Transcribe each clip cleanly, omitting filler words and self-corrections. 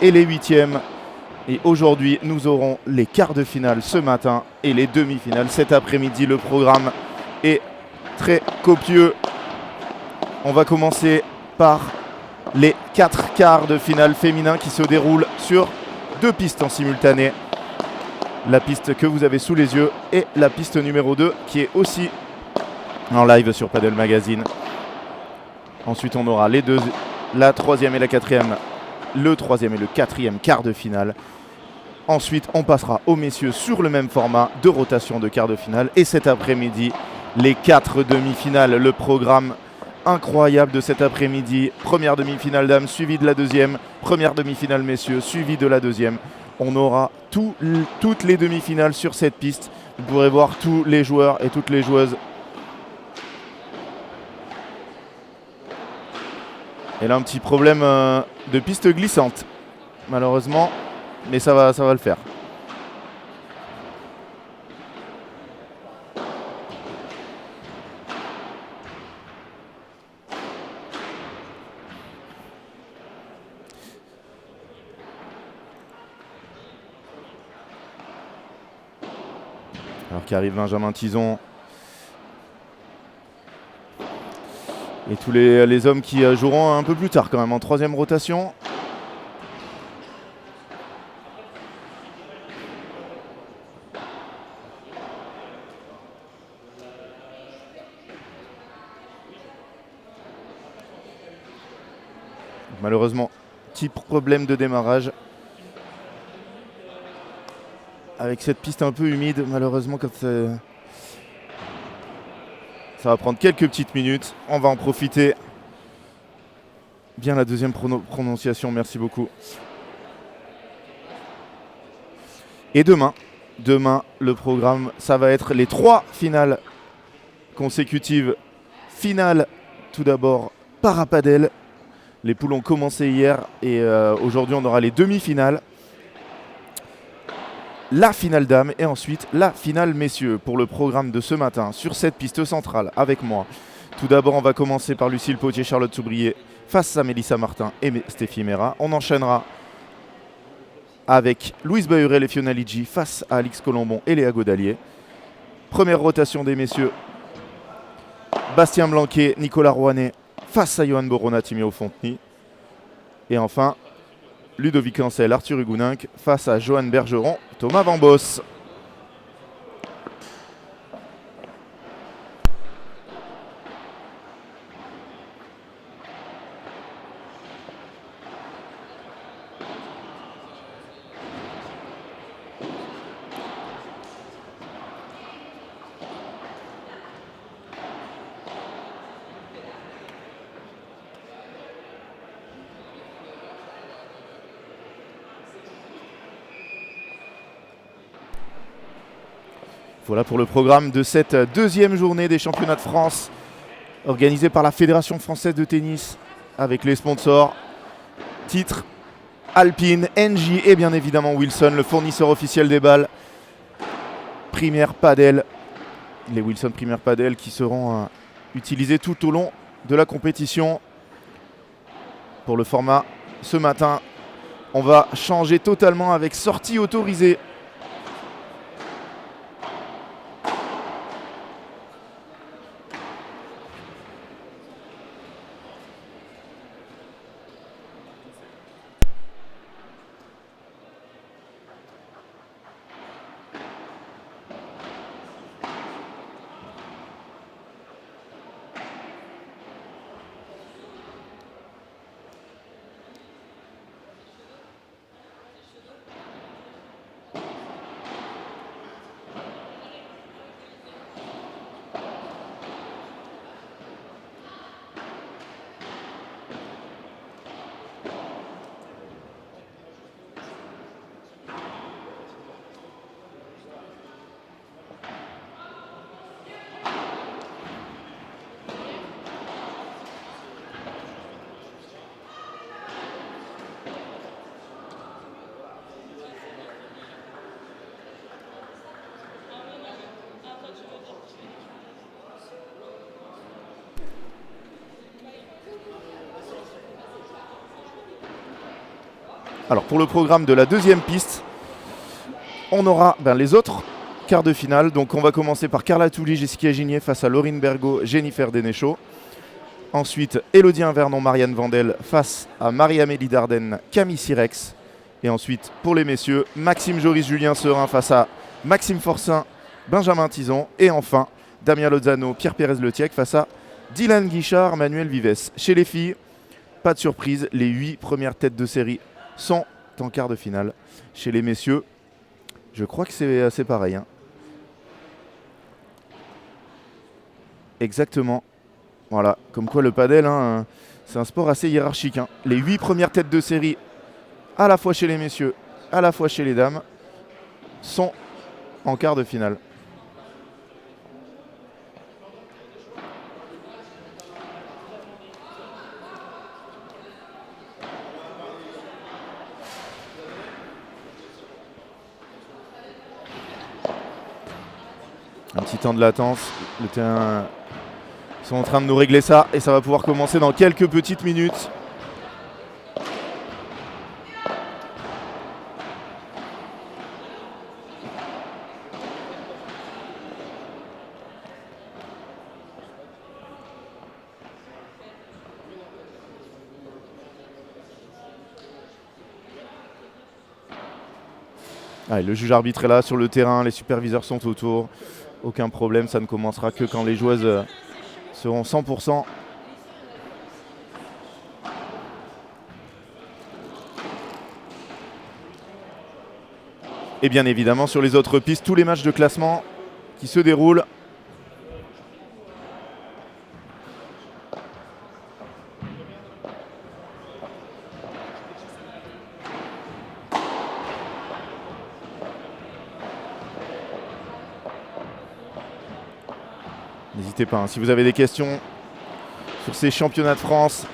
et les huitièmes. Et aujourd'hui, nous aurons les quarts de finale ce matin et les demi-finales cet après-midi. Le programme est très copieux. On va commencer par les 4 quarts de finale féminin qui se déroulent sur 2 pistes en simultané. La piste que vous avez sous les yeux et la piste numéro 2 qui est aussi en live sur Padel Magazine. Ensuite, on aura les deux, la troisième et la quatrième, le troisième et le quatrième quart de finale. Ensuite, on passera aux messieurs sur le même format de rotation de quart de finale. Et cet après-midi, les 4 demi-finales. Le programme incroyable de cet après-midi. Première demi-finale dames, suivie de la deuxième. Première demi-finale messieurs, suivie de la deuxième. On aura toutes les demi-finales sur cette piste. Vous pourrez voir tous les joueurs et toutes les joueuses. Et là, un petit problème de piste glissante, malheureusement. Mais ça va le faire. Alors qu'arrive Benjamin Tison. Et tous les hommes qui joueront un peu plus tard quand même en troisième rotation. Malheureusement, petit problème de démarrage. Avec cette piste un peu humide, malheureusement, quand ça va prendre quelques petites minutes. On va en profiter. Bien la deuxième prononciation, merci beaucoup. Et demain, le programme, ça va être les 3 finales consécutives. Finale, tout d'abord, Parapadel. Les poules ont commencé hier et aujourd'hui, on aura les demi-finales. La finale dames et ensuite la finale messieurs pour le programme de ce matin sur cette piste centrale avec moi. Tout d'abord, on va commencer par Lucille Potier, Charlotte Soubrier face à Mélissa Martin et Stéphie Mera. On enchaînera avec Louise Bahurel et Fiona Ligi face à Alix Colombon et Léa Godalier. Première rotation des messieurs, Bastien Blanquet, Nicolas Rouanet face à Johan Borona, Timio Fonteny. Et enfin, Ludovic Ancel, Arthur Hugoninck face à Johan Bergeron, Thomas Van Boss. Voilà pour le programme de cette deuxième journée des championnats de France organisée par la Fédération française de tennis avec les sponsors titres Alpine, Engie et bien évidemment Wilson, le fournisseur officiel des balles. Premier Padel, les Wilson Premier Padel qui seront utilisés tout au long de la compétition. Pour le format ce matin, on va changer totalement avec sortie autorisée. Alors pour le programme de la deuxième piste, on aura les autres quarts de finale. Donc on va commencer par Carla Touli, Jessica Gigné face à Laurine Bergot, Jennifer Denéchaud. Ensuite, Elodie Invernon, Marianne Vandel face à Marie-Amélie Dardenne, Camille Sirex. Et ensuite, pour les messieurs, Maxime Joris, Julien Serin face à Maxime Forcin, Benjamin Tison. Et enfin, Damien Lozano, Pierre Pérez-Letiec face à Dylan Guichard, Manuel Vives. Chez les filles, pas de surprise, les 8 premières têtes de série sont en quart de finale. Chez les messieurs, je crois que c'est assez pareil. Exactement. Voilà, comme quoi le padel, c'est un sport assez hiérarchique. Les 8 premières têtes de série, à la fois chez les messieurs, à la fois chez les dames, sont en quart de finale. Un petit temps de latence, le terrain... Ils sont en train de nous régler ça et ça va pouvoir commencer dans quelques petites minutes. Allez, le juge arbitre est là sur le terrain, les superviseurs sont autour. Aucun problème, ça ne commencera que quand les joueuses seront 100%. Et bien évidemment, sur les autres pistes, tous les matchs de classement qui se déroulent. N'hésitez pas, si vous avez des questions sur ces championnats de France.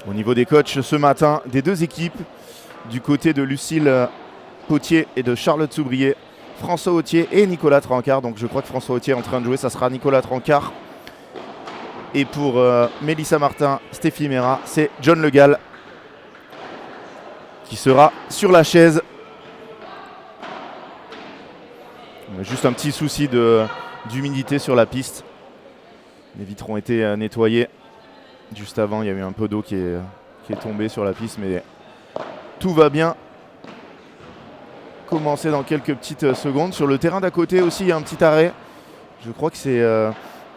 Au niveau des coachs ce matin, des deux équipes, du côté de Lucille Potier et de Charlotte Soubrier, François Autier et Nicolas Trancard. Donc je crois que François Autier est en train de jouer, ça sera Nicolas Trancard. Et pour Mélissa Martin, Stéphie Mera, c'est John Le Gall qui sera sur la chaise. On a juste un petit souci d'humidité sur la piste. Les vitres ont été nettoyés. Juste avant, il y a eu un peu d'eau qui est tombée sur la piste, mais tout va bien commencer dans quelques petites secondes. Sur le terrain d'à côté aussi, il y a un petit arrêt. Je crois que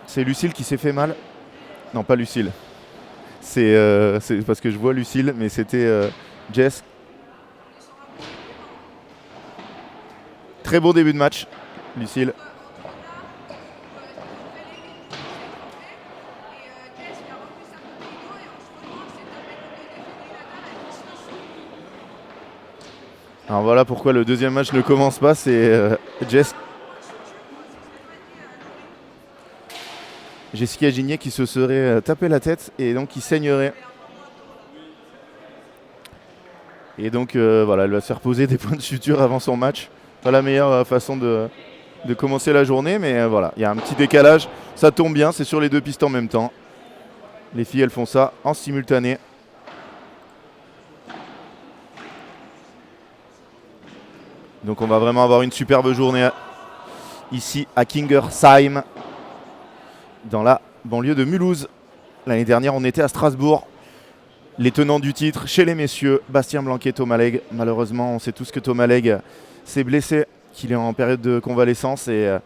c'est Lucille qui s'est fait mal. Non, pas Lucille. C'est parce que je vois Lucille, mais c'était Jess. Très bon début de match, Lucille. Alors voilà pourquoi le deuxième match ne commence pas, c'est Jessica Gigné qui se serait tapé la tête et donc qui saignerait. Et donc voilà, elle va se faire poser des points de suture avant son match. Pas la meilleure façon de commencer la journée, mais voilà, il y a un petit décalage. Ça tombe bien, c'est sur les deux pistes en même temps. Les filles, elles font ça en simultané. Donc on va vraiment avoir une superbe journée ici à Kingersheim, dans la banlieue de Mulhouse. L'année dernière, on était à Strasbourg. Les tenants du titre chez les messieurs, Bastien Blanquet, Thomas Legge. Malheureusement, on sait tous que Thomas Legge s'est blessé, qu'il est en période de convalescence et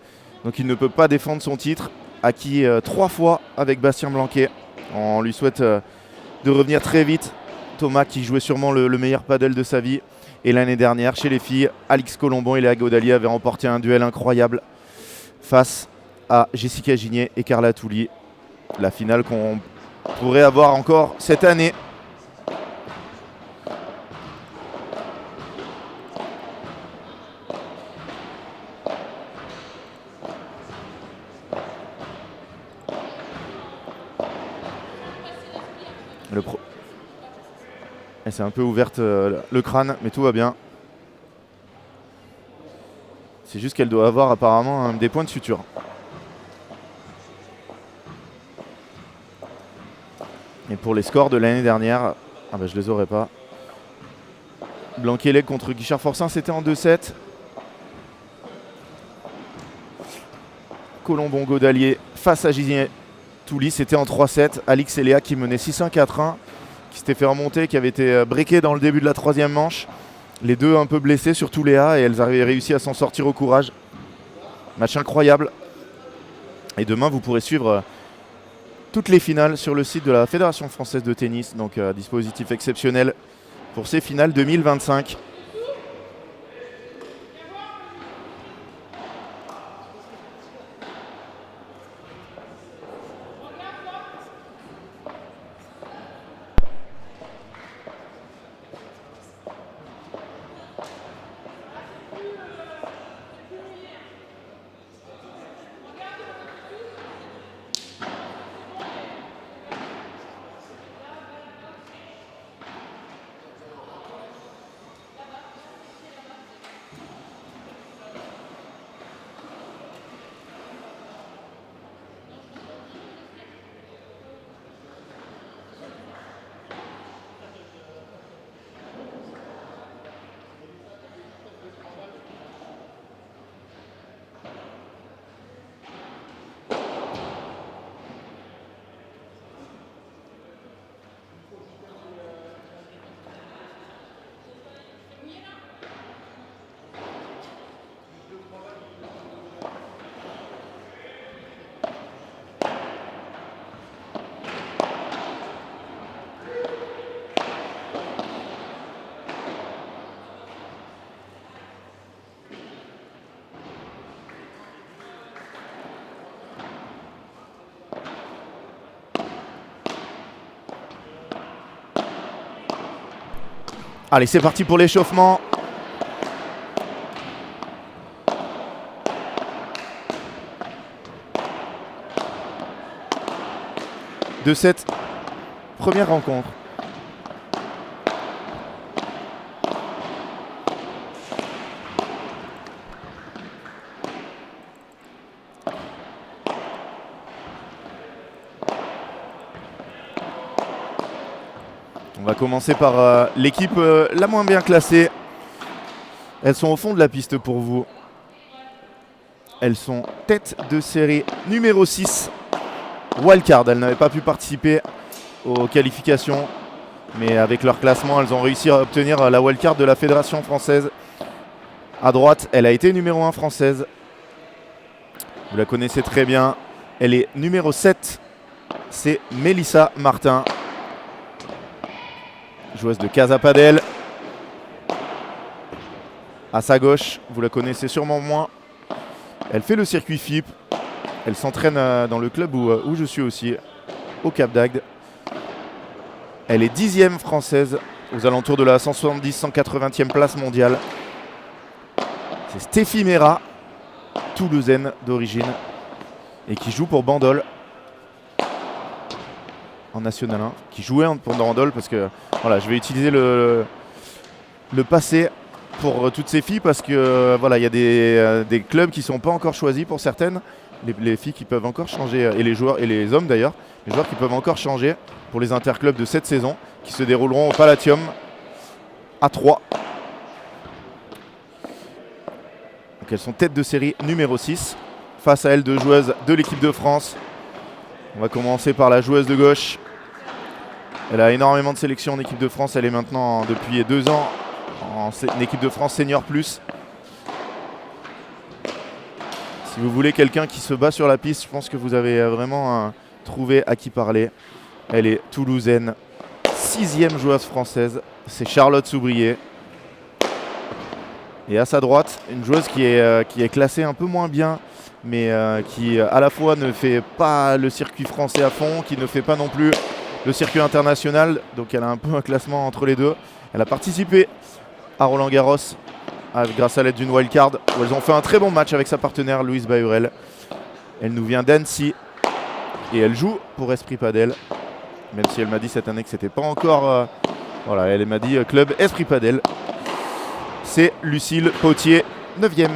donc il ne peut pas défendre son titre, acquis 3 fois avec Bastien Blanquet. On lui souhaite de revenir très vite. Thomas qui jouait sûrement le meilleur paddle de sa vie. Et l'année dernière, chez les filles, Alix Colombon et Léa Godali avaient remporté un duel incroyable face à Jessica Gigné et Carla Touli. La finale qu'on pourrait avoir encore cette année. Elle s'est un peu ouverte le crâne, mais tout va bien. C'est juste qu'elle doit avoir apparemment des points de suture. Et pour les scores de l'année dernière, je les aurais pas. Blanquelec contre Guichard-Forçin, c'était en 2-7. Colombon-Godalier face à Gisigny Touly, c'était en 3-7. Alix et Léa qui menaient 6-1, 4-1, qui s'était fait remonter, qui avait été breaké dans le début de la troisième manche. Les deux un peu blessés, surtout Léa, et elles avaient réussi à s'en sortir au courage. Match incroyable. Et demain, vous pourrez suivre toutes les finales sur le site de la Fédération Française de Tennis. Donc, dispositif exceptionnel pour ces finales 2025. Allez, c'est parti pour l'échauffement. De cette première rencontre. On va commencer par l'équipe la moins bien classée. Elles sont au fond de la piste pour vous. Elles sont tête de série numéro 6. Wildcard, elles n'avaient pas pu participer aux qualifications. Mais avec leur classement, elles ont réussi à obtenir la wildcard de la Fédération française. À droite, elle a été numéro 1 française. Vous la connaissez très bien. Elle est numéro 7. C'est Mélissa Martin. Joueuse de Casa Padel. À sa gauche, vous la connaissez sûrement moins. Elle fait le circuit FIP. Elle s'entraîne dans le club où je suis aussi, au Cap d'Agde. Elle est 10e française, aux alentours de la 170-180e place mondiale. C'est Stéphie Mera, toulousaine d'origine, et qui joue pour Bandol en National 1, qui jouait pour Bandol parce que voilà, je vais utiliser le passé pour toutes ces filles parce que voilà, il y a des clubs qui ne sont pas encore choisis pour certaines, les filles qui peuvent encore changer, et les joueurs et les hommes d'ailleurs, les joueurs qui peuvent encore changer pour les interclubs de cette saison qui se dérouleront au Palatium à 3. Donc elles sont tête de série numéro 6. Face à elles, deux joueuses de l'équipe de France. On va commencer par la joueuse de gauche. Elle a énormément de sélections en équipe de France. Elle est maintenant depuis 2 ans en équipe de France Senior Plus. Si vous voulez quelqu'un qui se bat sur la piste, je pense que vous avez vraiment trouvé à qui parler. Elle est toulousaine, 6e joueuse française. C'est Charlotte Soubrier. Et à sa droite, une joueuse qui est classée un peu moins bien, mais qui à la fois ne fait pas le circuit français à fond, qui ne fait pas non plus le circuit international, donc elle a un peu un classement entre les deux. Elle a participé à Roland Garros grâce à l'aide d'une wildcard où elles ont fait un très bon match avec sa partenaire Louise Bahurel. Elle nous vient d'Annecy et elle joue pour Esprit Padel, même si elle m'a dit cette année que c'était pas encore... voilà, elle m'a dit club Esprit Padel. C'est Lucille Potier, 9e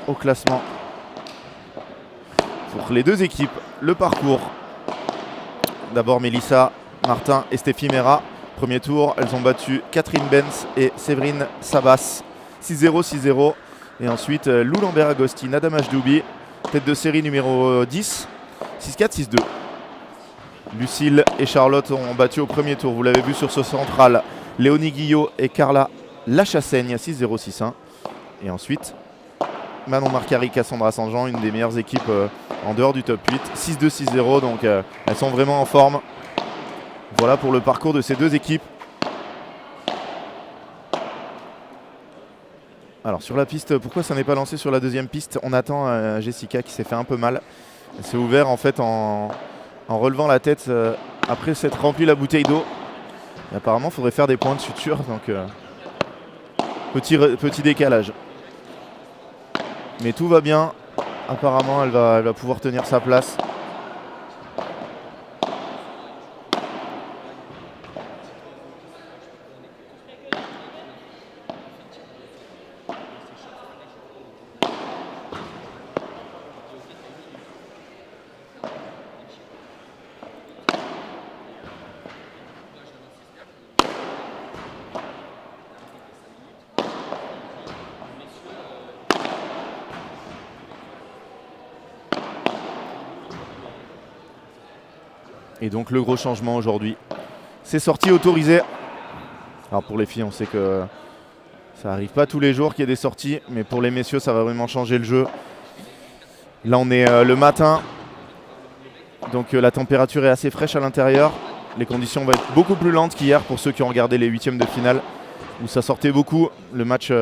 au classement. Pour les deux équipes, le parcours. D'abord Mélissa Martin et Stéphie Mera. Premier tour, elles ont battu Catherine Benz et Séverine Sabas. 6-0, 6-0. Et ensuite Lou Lambert-Agosti, Nadam Ajdoubi. Tête de série numéro 10. 6-4, 6-2. Lucille et Charlotte ont battu au premier tour. Vous l'avez vu sur ce central. Léonie Guillot et Carla Lachassaigne, 6-0, 6-1. Et ensuite, Manon Marcari, Cassandra Saint-Jean, une des meilleures équipes en dehors du top 8. 6-2, 6-0, donc elles sont vraiment en forme. Voilà pour le parcours de ces deux équipes. Alors sur la piste, pourquoi ça n'est pas lancé sur la deuxième piste? On attend Jessica qui s'est fait un peu mal. Elle s'est ouverte en fait en relevant la tête après s'être rempli la bouteille d'eau. Et apparemment il faudrait faire des points de suture, donc petit décalage. Mais tout va bien. Apparemment elle va pouvoir tenir sa place. Et donc le gros changement aujourd'hui, c'est sortie autorisée. Alors pour les filles, on sait que ça arrive pas tous les jours qu'il y ait des sorties, mais pour les messieurs, ça va vraiment changer le jeu. Là, on est le matin, donc la température est assez fraîche à l'intérieur. Les conditions vont être beaucoup plus lentes qu'hier pour ceux qui ont regardé les huitièmes de finale, où ça sortait beaucoup. Le match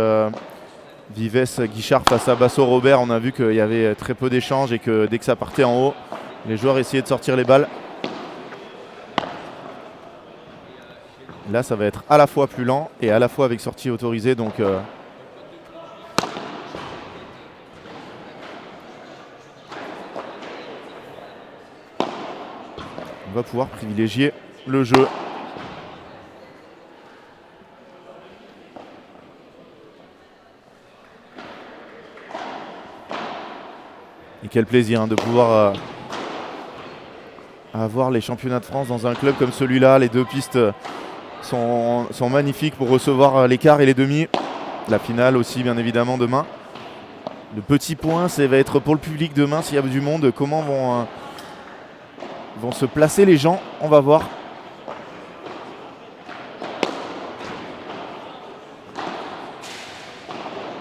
Vives-Guichard face à Basso-Robert, on a vu qu'il y avait très peu d'échanges et que dès que ça partait en haut, les joueurs essayaient de sortir les balles. Là, ça va être à la fois plus lent et à la fois avec sortie autorisée. Donc, on va pouvoir privilégier le jeu. Et quel plaisir de pouvoir avoir les championnats de France dans un club comme celui-là. Les deux pistes sont magnifiques pour recevoir les quarts et les demi. La finale aussi, bien évidemment, demain. Le petit point, ça va être pour le public demain, s'il y a du monde, comment vont se placer les gens. On va voir.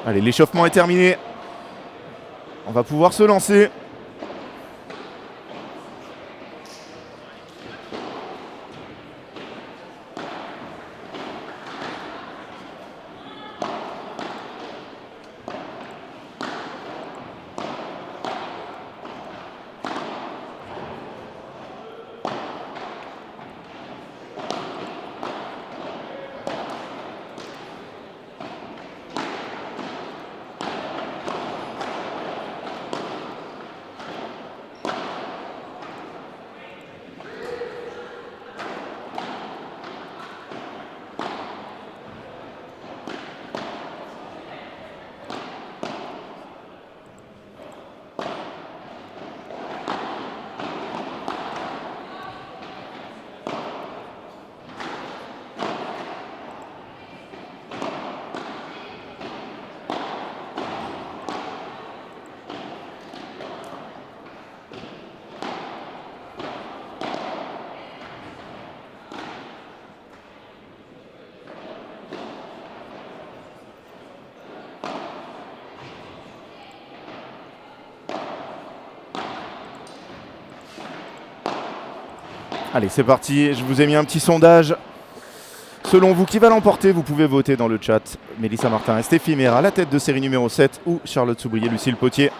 Allez, l'échauffement est terminé. On va pouvoir se lancer. Allez, c'est parti. Je vous ai mis un petit sondage. Selon vous, qui va l'emporter? Vous pouvez voter dans le chat. Mélissa Martin et Stéphie Mera, la tête de série numéro 7, ou Charlotte Soubrier, Lucille Potier,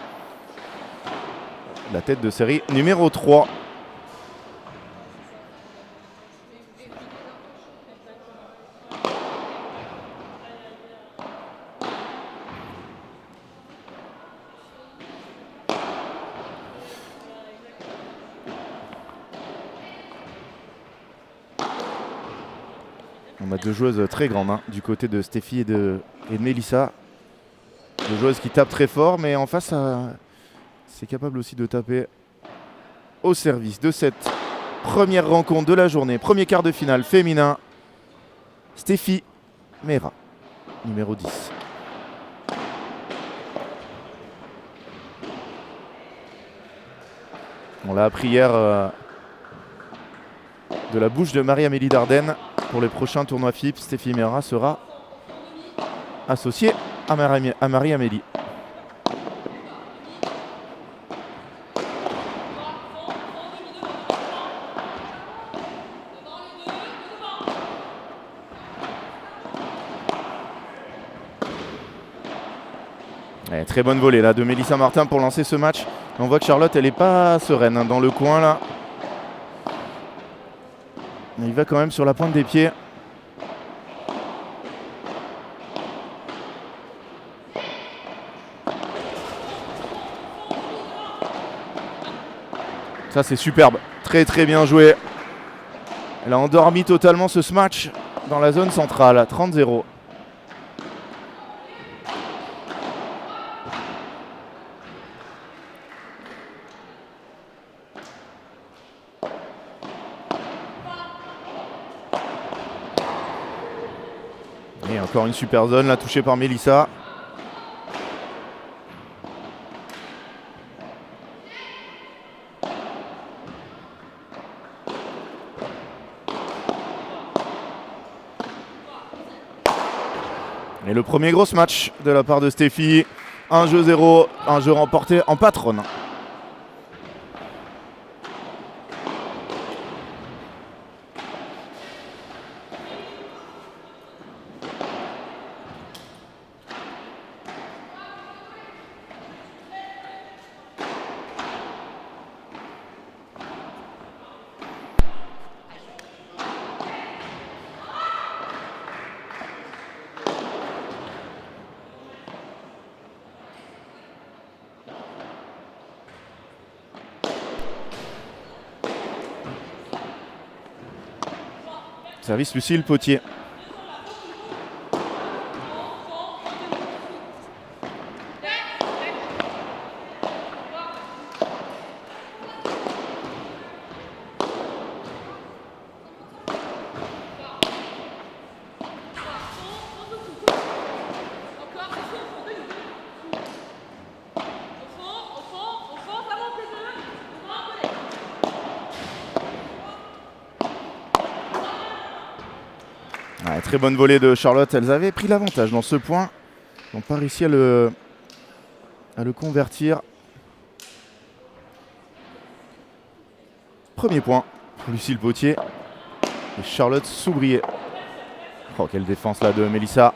la tête de série numéro 3. On a deux joueuses très grandes hein, du côté de Steffi et de Mélissa. Deux joueuses qui tapent très fort, mais en face, c'est capable aussi de taper au service de cette première rencontre de la journée. Premier quart de finale féminin. Steffi Mera, numéro 10. On l'a appris hier de la bouche de Marie-Amélie Dardenne. Pour les prochains tournois FIP, Steffi Mera sera associée à Marie-Amélie. Très bonne volée là de Mélissa Martin pour lancer ce match. On voit que Charlotte elle n'est pas sereine hein, dans le coin là. Mais il va quand même sur la pointe des pieds. Ça c'est superbe, très très bien joué. Elle a endormi totalement ce match dans la zone centrale, 30-0. Et encore une super zone, là touchée par Mélissa. Et le premier gros match de la part de Steffi. Un jeu 0, un jeu remporté en patronne. Service Lucille Potier. Ouais, très bonne volée de Charlotte. Elles avaient pris l'avantage dans ce point. Ils n'ont pas réussi à le convertir. Premier point pour Lucille Potier. Et Charlotte Soubrier. Oh, quelle défense là de Mélissa.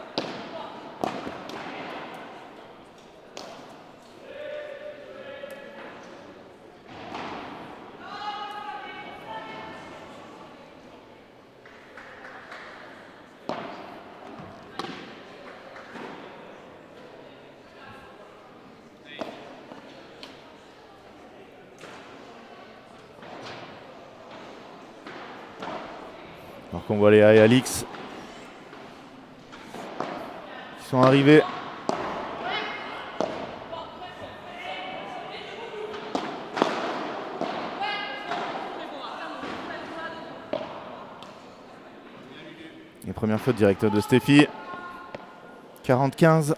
Alors qu'on voit Léa et Alix qui sont arrivés. Et première faute directe de Steffi. 40-15.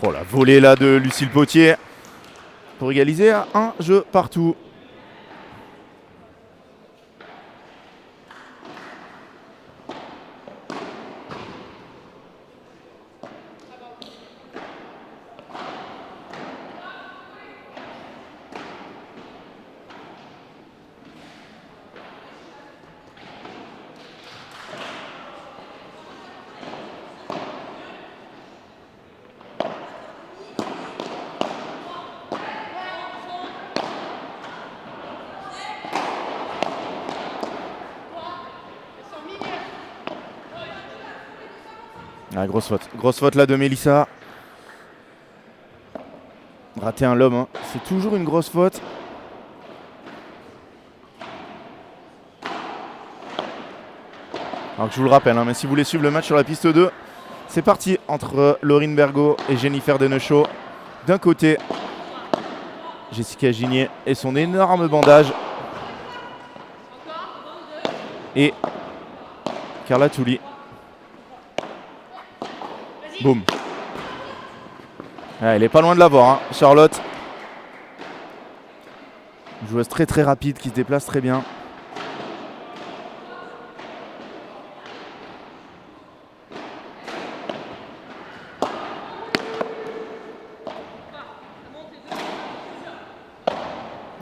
Oh la volée là de Lucille Potier pour égaliser à un jeu partout. Ah, grosse faute là de Mélissa. Rater un lob, hein. C'est toujours une grosse faute. Alors que je vous le rappelle, hein, mais si vous voulez suivre le match sur la piste 2, c'est parti entre Laurine Bergot et Jennifer Denechaud. D'un côté, Jessica Gigné et son énorme bandage. Et Carla Touli. Boum. Ah, elle est pas loin de l'avoir, hein, Charlotte. Une joueuse très rapide qui se déplace très bien.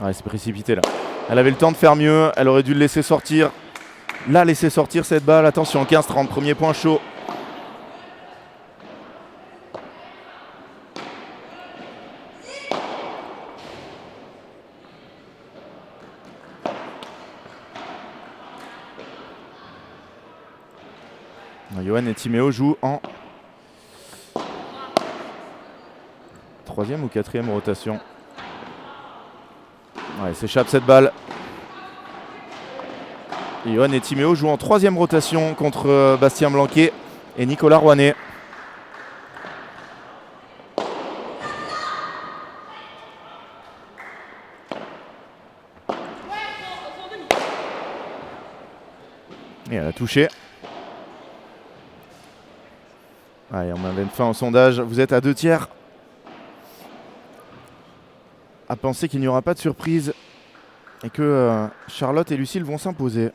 Ouais, c'est précipité là. Elle avait le temps de faire mieux, elle aurait dû le laisser sortir. La laisser sortir cette balle. Attention, 15-30, premier point chaud. Johan et Timéo jouent en 3e ou 4e rotation. Ouais, s'échappe cette balle. Et Johan et Timéo jouent en 3e rotation contre Bastien Blanquet et Nicolas Rouanet. Et elle a touché. Allez, on met fin au sondage. Vous êtes à 2 tiers à penser qu'il n'y aura pas de surprise et que Charlotte et Lucille vont s'imposer.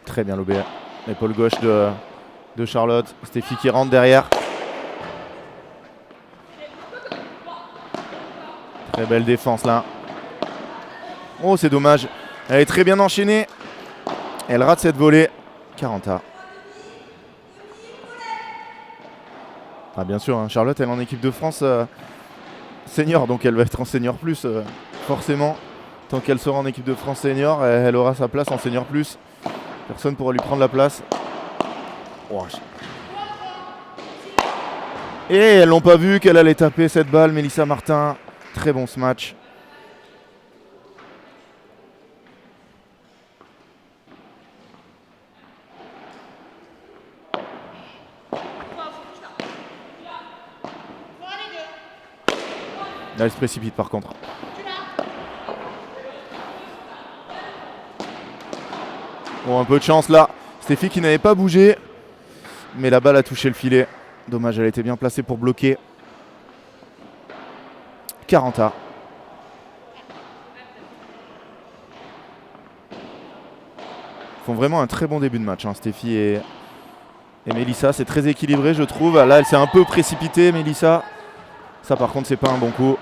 Très bien lobé. L'épaule gauche de Charlotte. Stéphie qui rentre derrière. Très belle défense là. Oh, c'est dommage. Elle est très bien enchaînée. Elle rate cette volée. 40A. Ah, bien sûr, hein, Charlotte, elle est en équipe de France senior, donc elle va être en senior plus. Forcément, tant qu'elle sera en équipe de France senior, elle aura sa place en senior plus. Personne ne pourra lui prendre la place. Oh. Et elles l'ont pas vu qu'elle allait taper cette balle, Mélissa Martin. Très bon ce match. Là, elle se précipite par contre. Bon, un peu de chance là. Stéphie qui n'avait pas bougé. Mais la balle a touché le filet. Dommage, elle était bien placée pour bloquer. 40A. Ils font vraiment un très bon début de match, hein, Stéphie et Mélissa. C'est très équilibré, je trouve. Là, elle s'est un peu précipitée, Mélissa. Ça, par contre, c'est pas un bon coup.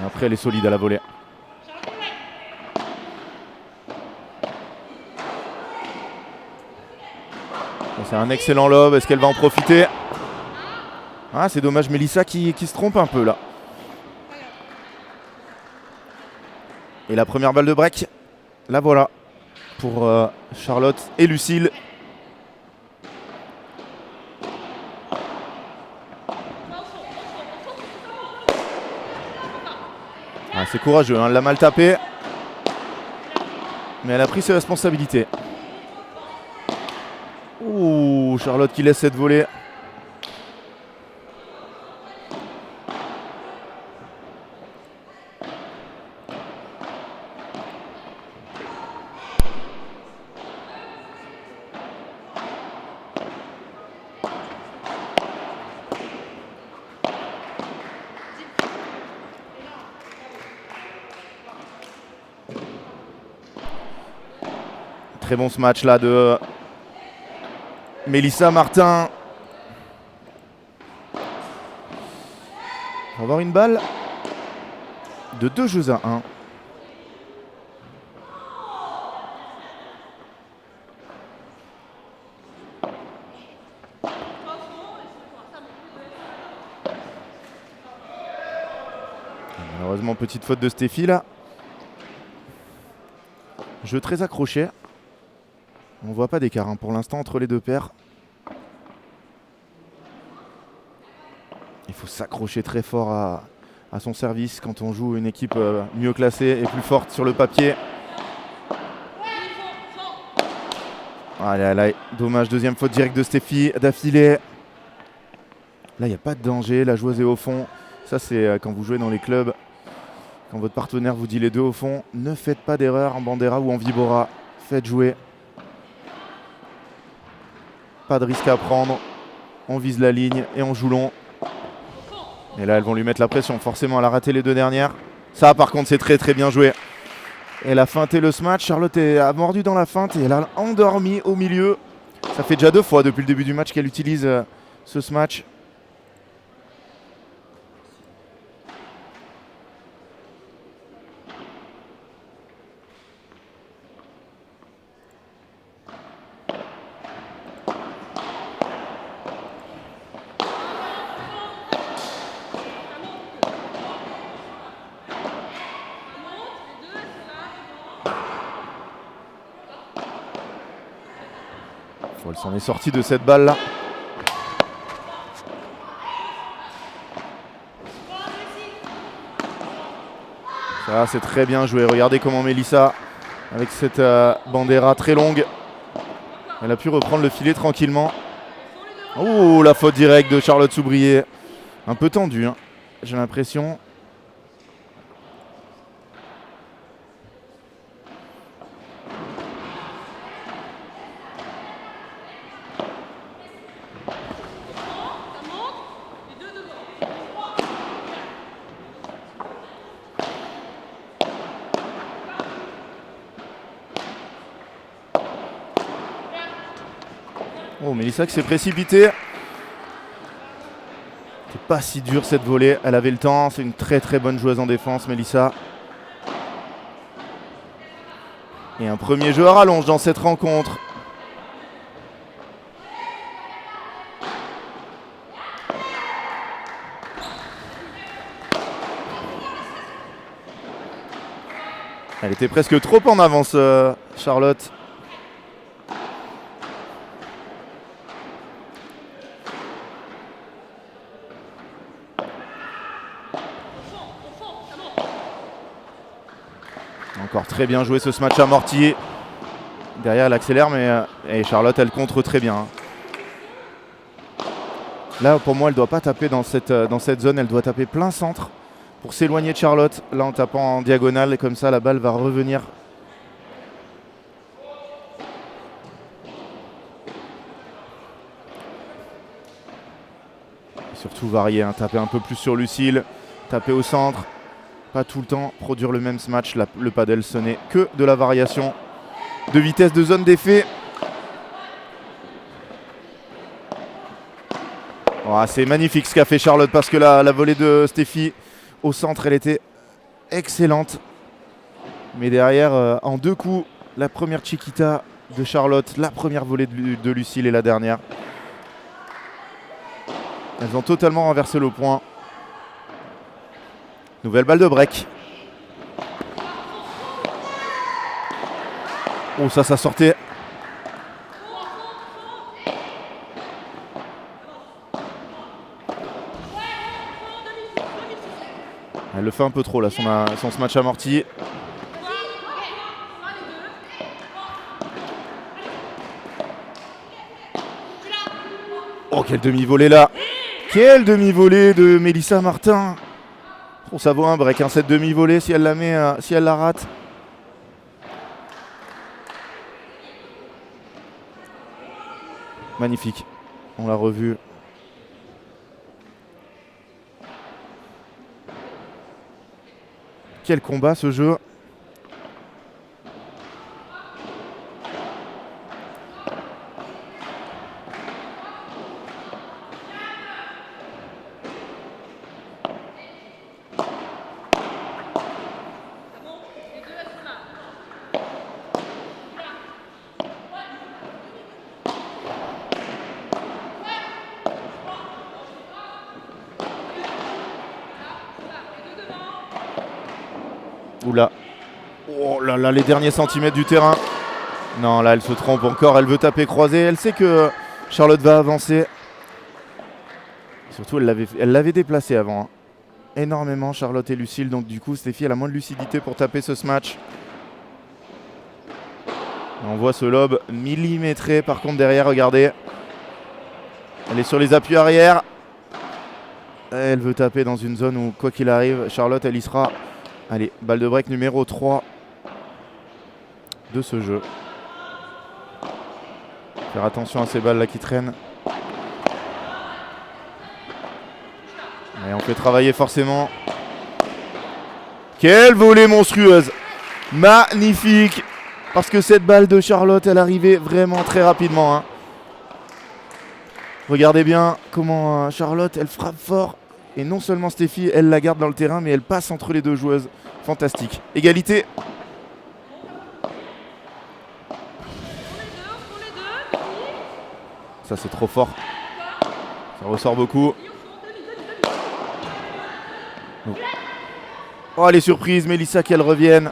Et après, elle est solide à la volée. C'est un excellent lob. Est-ce qu'elle va en profiter? Ah, c'est dommage, Mélissa qui se trompe un peu là. Et la première balle de break, la voilà. Pour Charlotte et Lucille. Ah, c'est courageux, hein, elle l'a mal tapé. Mais elle a pris ses responsabilités. Ouh, Charlotte qui laisse cette volée. Très bon ce match là de Mélissa Martin. On va avoir une balle de 2 jeux à 1. Malheureusement, petite faute de Stéphie là. Jeu très accroché. On ne voit pas d'écart pour l'instant entre les deux paires. Il faut s'accrocher très fort à son service quand on joue une équipe mieux classée et plus forte sur le papier. Allez, dommage, deuxième faute directe de Stéphie d'affilée. Là, il n'y a pas de danger, la joueuse est au fond. Ça, c'est quand vous jouez dans les clubs, quand votre partenaire vous dit les deux au fond. Ne faites pas d'erreur en bandera ou en vibora. Faites jouer. Pas de risque à prendre. On vise la ligne et on joue long. Et là, elles vont lui mettre la pression. Forcément, elle a raté les deux dernières. Ça, par contre, c'est très très bien joué. Elle a feinté le smash. Charlotte a mordu dans la feinte et elle a endormi au milieu. Ça fait déjà 2 fois depuis le début du match qu'elle utilise ce smash. Elle s'en est sortie de cette balle là. Ça, c'est très bien joué. Regardez comment Mélissa, avec cette bandera très longue, elle a pu reprendre le filet tranquillement. Oh, la faute directe de Charlotte Soubrier. Un peu tendue, hein, j'ai l'impression. Oh, Mélissa qui s'est précipitée. C'est pas si dur cette volée, elle avait le temps. C'est une très très bonne joueuse en défense, Mélissa. Et un premier jeu à rallonge dans cette rencontre. Elle était presque trop en avance, Charlotte. Encore très bien joué ce smash amorti. Derrière, elle accélère, mais et Charlotte, elle contre très bien. Là, pour moi, elle ne doit pas taper dans cette zone. Elle doit taper plein centre pour s'éloigner de Charlotte. Là, en tapant en diagonale, et comme ça, la balle va revenir. Et surtout varier, hein. Taper un peu plus sur Lucille, taper au centre. Pas tout le temps produire le même smash. Le paddle, ce n'est que de la variation de vitesse de zone d'effet. Oh, c'est magnifique ce qu'a fait Charlotte parce que la volée de Stéphie au centre, elle était excellente. Mais derrière, en 2 coups, la première Chiquita de Charlotte, la première volée de Lucille et la dernière. Elles ont totalement renversé le point. Nouvelle balle de break. Oh, ça sortait. Elle le fait un peu trop là, son smash amorti. Oh, quelle demi-volée là. Quelle demi-volée de Mélissa Martin. Oh, ça vaut un break, hein, cette demi-volée si elle la met, si elle la rate. Magnifique. On l'a revu. Quel combat ce jeu. Oula. Oh là là, les derniers centimètres du terrain. Non, là, elle se trompe encore. Elle veut taper croisé. Elle sait que Charlotte va avancer. Surtout, elle l'avait déplacé avant. Hein. Énormément, Charlotte et Lucille. Donc, du coup, Steffi, elle a moins de lucidité pour taper ce smash. On voit ce lob millimétré. Par contre, derrière, regardez. Elle est sur les appuis arrière. Elle veut taper dans une zone où, quoi qu'il arrive, Charlotte, elle y sera. Allez, balle de break numéro 3 de ce jeu. Faire attention à ces balles là qui traînent. Et on fait travailler forcément. Quelle volée monstrueuse. Magnifique. Parce que cette balle de Charlotte, elle arrivait vraiment très rapidement. Hein. Regardez bien comment Charlotte, elle frappe fort. Et non seulement Steffi, elle la garde dans le terrain, mais elle passe entre les deux joueuses. Fantastique. Égalité. Ça, c'est trop fort. Ça ressort beaucoup. Oh, les surprises, Mélissa qu'elle revienne.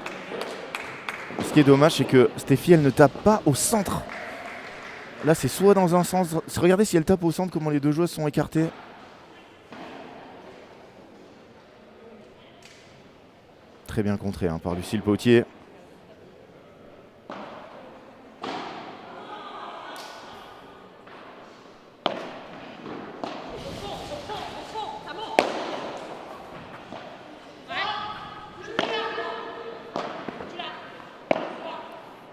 Ce qui est dommage, c'est que Steffi, elle ne tape pas au centre. Là, c'est soit dans un sens. Regardez si elle tape au centre, comment les deux joueuses sont écartées. Très bien contré hein, par Lucille Potier.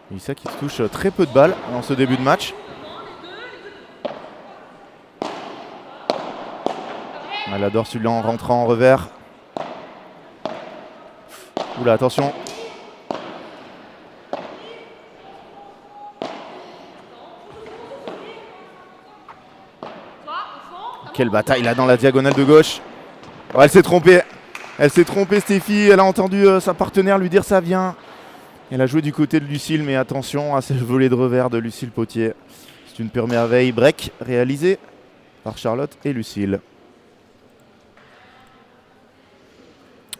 Mélissa qui touche très peu de balles dans ce début de match. Elle adore celui-là en rentrant en revers. Oula, attention. Quelle bataille là dans la diagonale de gauche. Oh, elle s'est trompée. Elle s'est trompée Steffi. Elle a entendu sa partenaire lui dire ça vient. Elle a joué du côté de Lucille, mais attention à cette volée de revers de Lucille Potier. C'est une pure merveille. Break réalisé par Charlotte et Lucille.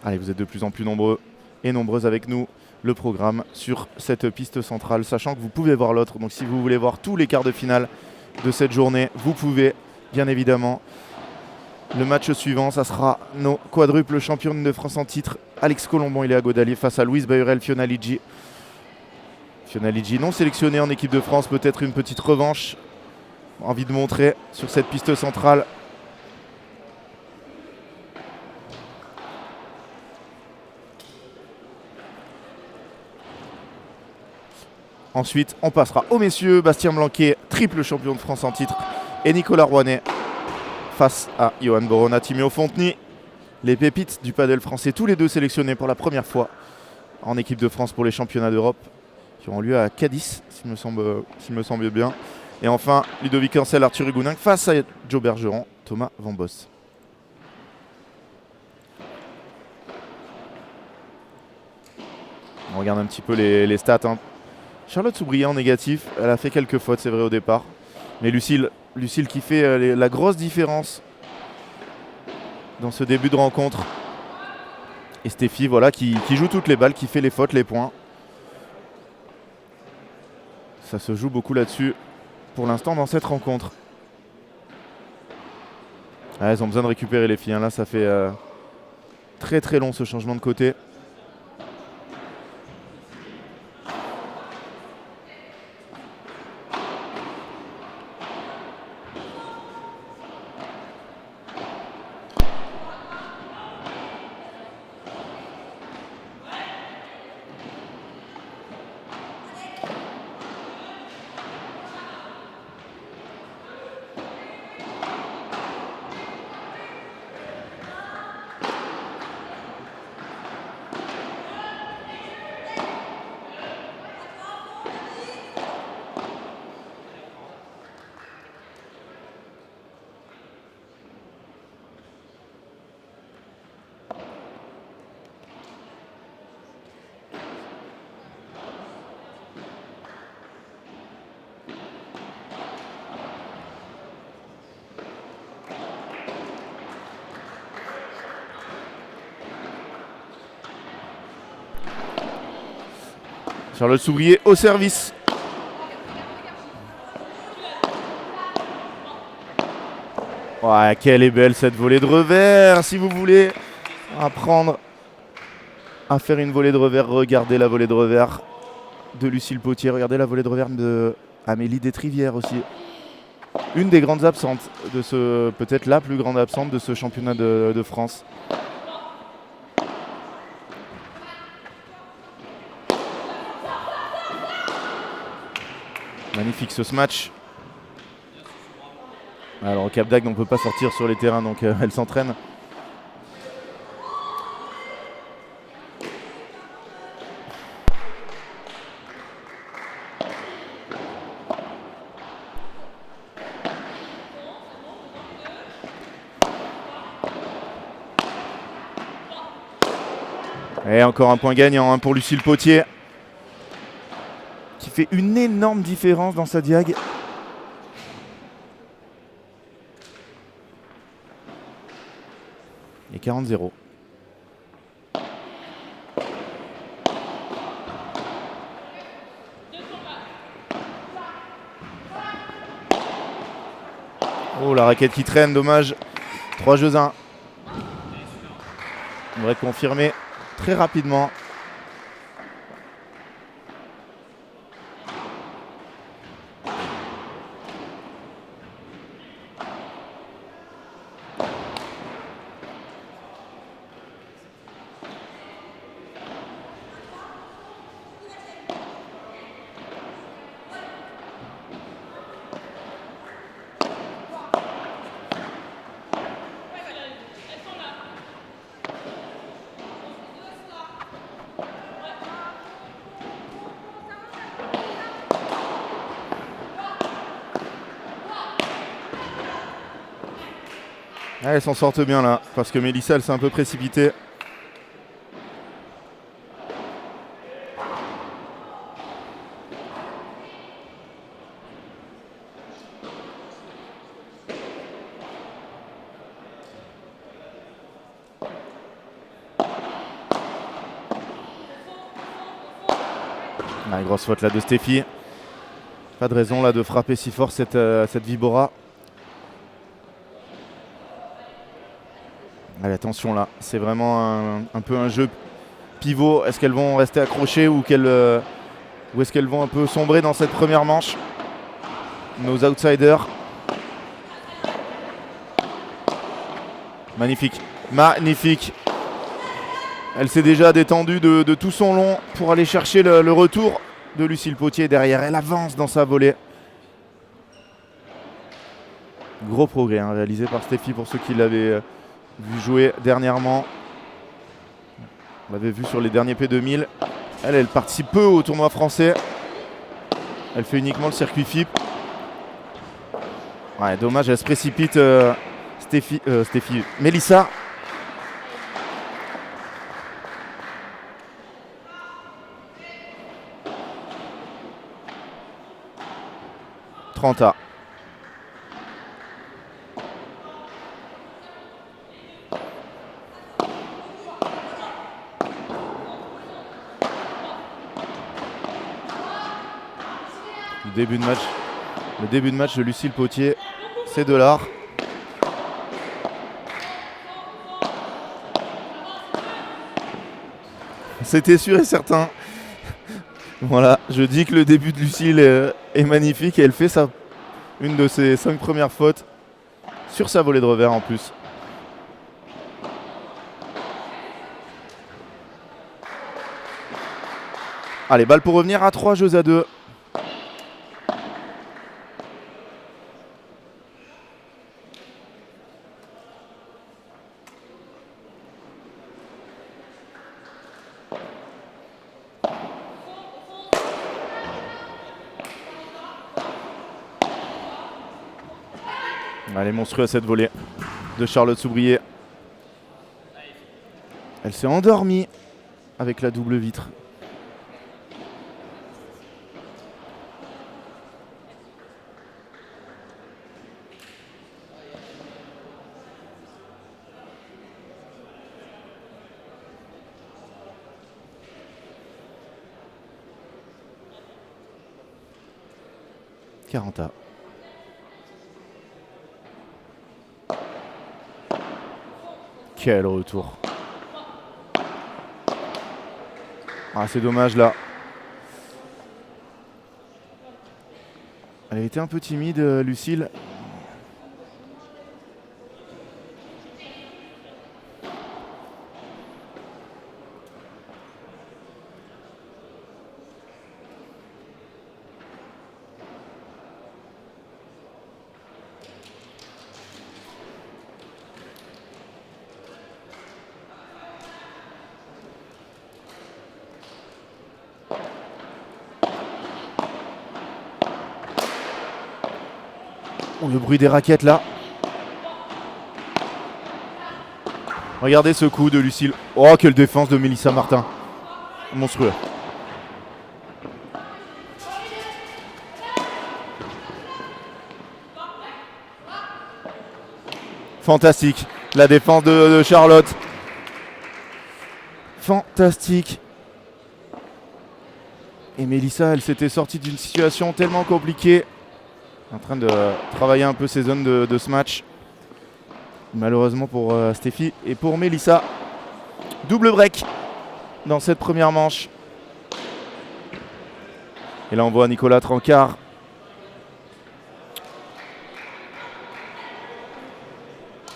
Allez, vous êtes de plus en plus nombreux et nombreuses avec nous. Le programme sur cette piste centrale, sachant que vous pouvez voir l'autre. Donc si vous voulez voir tous les quarts de finale de cette journée, vous pouvez, bien évidemment. Le match suivant, ça sera nos quadruples championnes de France en titre. Alex Colombon et Léa Godalier face à Louise Bahurel, Fiona Liggi. Fiona Liggi non sélectionnée en équipe de France, peut-être une petite revanche. Envie de montrer sur cette piste centrale. Ensuite, on passera aux messieurs. Bastien Blanquet, triple champion de France en titre. Et Nicolas Rouanet face à Johan Borona, Timéo Fonteny. Les pépites du padel français, tous les deux sélectionnés pour la première fois en équipe de France pour les championnats d'Europe qui auront lieu à Cadiz, s'il me semble bien. Et enfin, Ludovic Ancel, Arthur Hugounin face à Joe Bergeron, Thomas Van Boss. On regarde un petit peu les stats. Hein. Charlotte Soubrier en négatif, elle a fait quelques fautes, c'est vrai au départ. Mais Lucille qui fait la grosse différence dans ce début de rencontre. Et Steffi, voilà, qui joue toutes les balles, qui fait les fautes, les points. Ça se joue beaucoup là-dessus pour l'instant dans cette rencontre. Ah, elles ont besoin de récupérer les filles. Hein. Là, ça fait très très long ce changement de côté. Charlotte Souvrier au service. Ouais, quelle est belle cette volée de revers. Si vous voulez apprendre à faire une volée de revers, regardez la volée de revers de Lucille Potier. Regardez la volée de revers de Amélie Destrivière aussi. Une des grandes absentes de ce, peut-être la plus grande absente de ce championnat de France. Magnifique ce match. Alors au Cap d'Agde on ne peut pas sortir sur les terrains donc elle s'entraîne. Et encore un point gagnant pour Lucille Potier, qui fait une énorme différence dans sa diag. Et 40-0. Oh, la raquette qui traîne, dommage. 3 jeux 1. On devrait confirmer très rapidement. Ah, elles s'en sortent bien là, parce que Mélissa elle s'est un peu précipitée. Ah, grosse faute là de Stéphie. Pas de raison là de frapper si fort cette Vibora. Allez, attention là, c'est vraiment un peu un jeu pivot. Est-ce qu'elles vont rester accrochées ou est-ce qu'elles vont un peu sombrer dans cette première manche? Nos outsiders. Magnifique, magnifique. Elle s'est déjà détendue de tout son long pour aller chercher le retour de Lucille Potier derrière. Elle avance dans sa volée. Gros progrès réalisé par Stéphie pour ceux qui l'avaient vu jouer dernièrement. On l'avait vu sur les derniers P2000. Elle participe peu au tournoi français. Elle fait uniquement le circuit FIP. Ouais, dommage, elle se précipite. Mélissa. Trenta. Le début de match de Lucille Potier, c'est de l'art. C'était sûr et certain. Voilà, je dis que le début de Lucille est magnifique et elle fait une de ses 5 premières fautes sur sa volée de revers en plus. Allez, balle pour revenir à 3 jeux à 2. Elle est monstrueuse cette volée de Charlotte Souvrier. Elle s'est endormie avec la double vitre. Caranta. Quel retour. Ah, c'est dommage là. Elle a été un peu timide, Lucille. Oh, le bruit des raquettes là. Regardez ce coup de Lucille. Oh, quelle défense de Mélissa Martin. Monstrueux. Fantastique. La défense de Charlotte. Fantastique. Et Mélissa, elle s'était sortie d'une situation tellement compliquée. En train de travailler un peu ses zones de ce match. Malheureusement pour Stéphie et pour Mélissa. Double break dans cette première manche. Et là on voit Nicolas Trancard.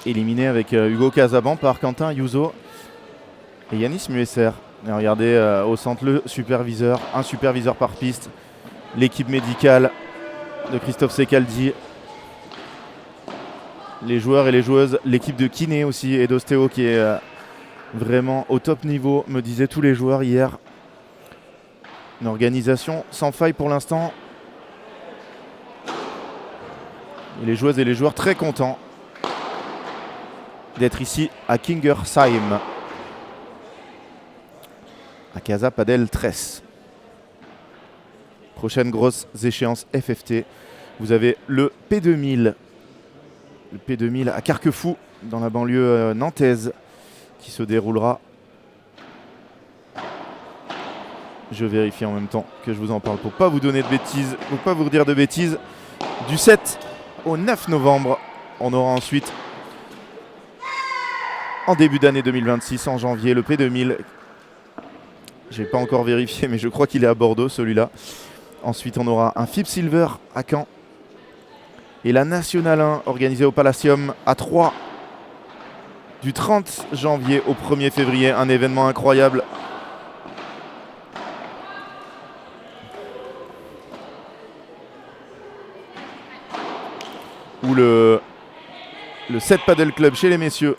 Éliminé avec Hugo Casaban par Quentin Yuzo et Yanis Muesser. Et regardez au centre le superviseur, un superviseur par piste. L'équipe médicale de Christophe Secaldi. Les joueurs et les joueuses, l'équipe de kiné aussi et d'ostéo qui est vraiment au top niveau, me disaient tous les joueurs hier. Une organisation sans faille pour l'instant. Et les joueuses et les joueurs très contents d'être ici à Kingersheim, à Casa Padel Tres. Prochaine grosse échéance FFT. Vous avez le P2000. Le P2000 à Carquefou, dans la banlieue nantaise, qui se déroulera. Je vérifie en même temps que je vous en parle pour pas vous donner de bêtises, pour pas vous dire de bêtises. Du 7 au 9 novembre, on aura ensuite, en début d'année 2026, en janvier, le P2000. J'ai pas encore vérifié, mais je crois qu'il est à Bordeaux, celui-là. Ensuite, on aura un FIP Silver à Caen. Et la Nationale 1 organisée au Palacium à Troyes du 30 janvier au 1er février. Un événement incroyable. Où le 7 Padel Club chez les messieurs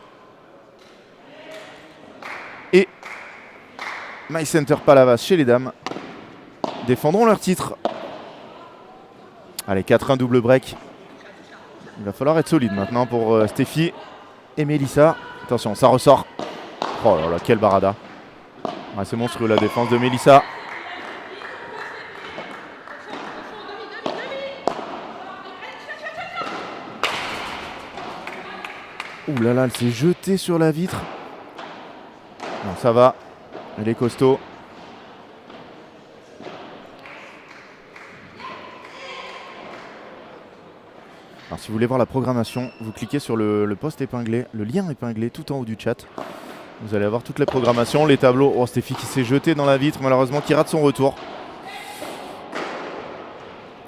et My Center Palavas chez les dames défendront leur titre. Allez, 4-1 double break. Il va falloir être solide maintenant pour Stéphie et Mélissa. Attention, ça ressort. Oh là là, quelle barada. Ah, c'est monstrueux la défense de Mélissa. Ouh là là, elle s'est jetée sur la vitre. Non, ça va. Elle est costaud. Alors si vous voulez voir la programmation, vous cliquez sur le post épinglé, le lien épinglé tout en haut du chat. Vous allez avoir toutes les programmations, les tableaux. Oh, Stéphie qui s'est jetée dans la vitre, malheureusement qui rate son retour.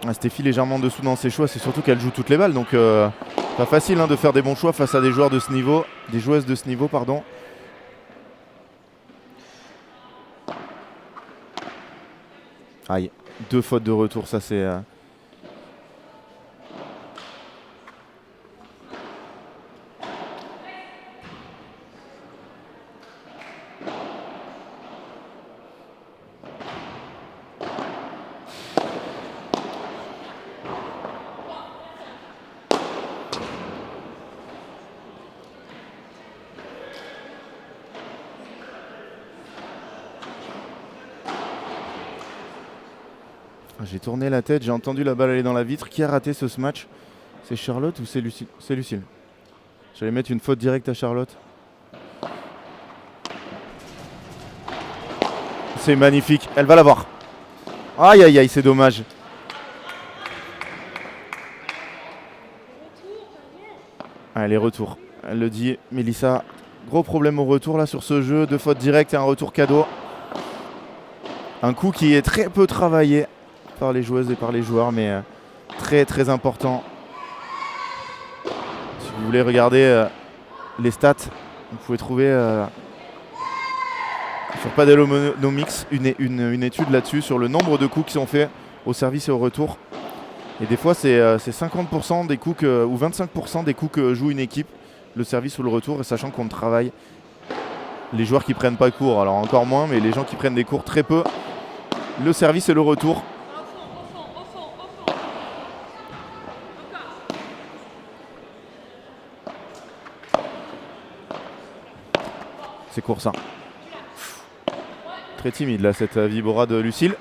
Ah, Stéphie légèrement en dessous dans ses choix, c'est surtout qu'elle joue toutes les balles, donc pas facile de faire des bons choix face à des joueurs de ce niveau, des joueuses de ce niveau, pardon. Aïe, 2 fautes de retour, ça c'est... J'ai tourné la tête, j'ai entendu la balle aller dans la vitre. Qui a raté ce match? C'est Charlotte ou c'est Lucille? C'est Lucille. J'allais mettre une faute directe à Charlotte. C'est magnifique, elle va l'avoir. Aïe aïe aïe, c'est dommage. Les retours. Elle le dit, Mélissa. Gros problème au retour là sur ce jeu. 2 fautes directes et un retour cadeau. Un coup qui est très peu travaillé par les joueuses et par les joueurs, mais très très important. Si vous voulez regarder les stats, vous pouvez trouver sur Padelonomics une étude là-dessus sur le nombre de coups qui sont faits au service et au retour. Et des fois, c'est 50% des coups ou 25% des coups que joue une équipe, le service ou le retour, et sachant qu'on travaille les joueurs qui prennent pas cours, alors encore moins, mais les gens qui prennent des cours très peu, le service et le retour. C'est court ça. Très timide là cette Vibora de Lucille.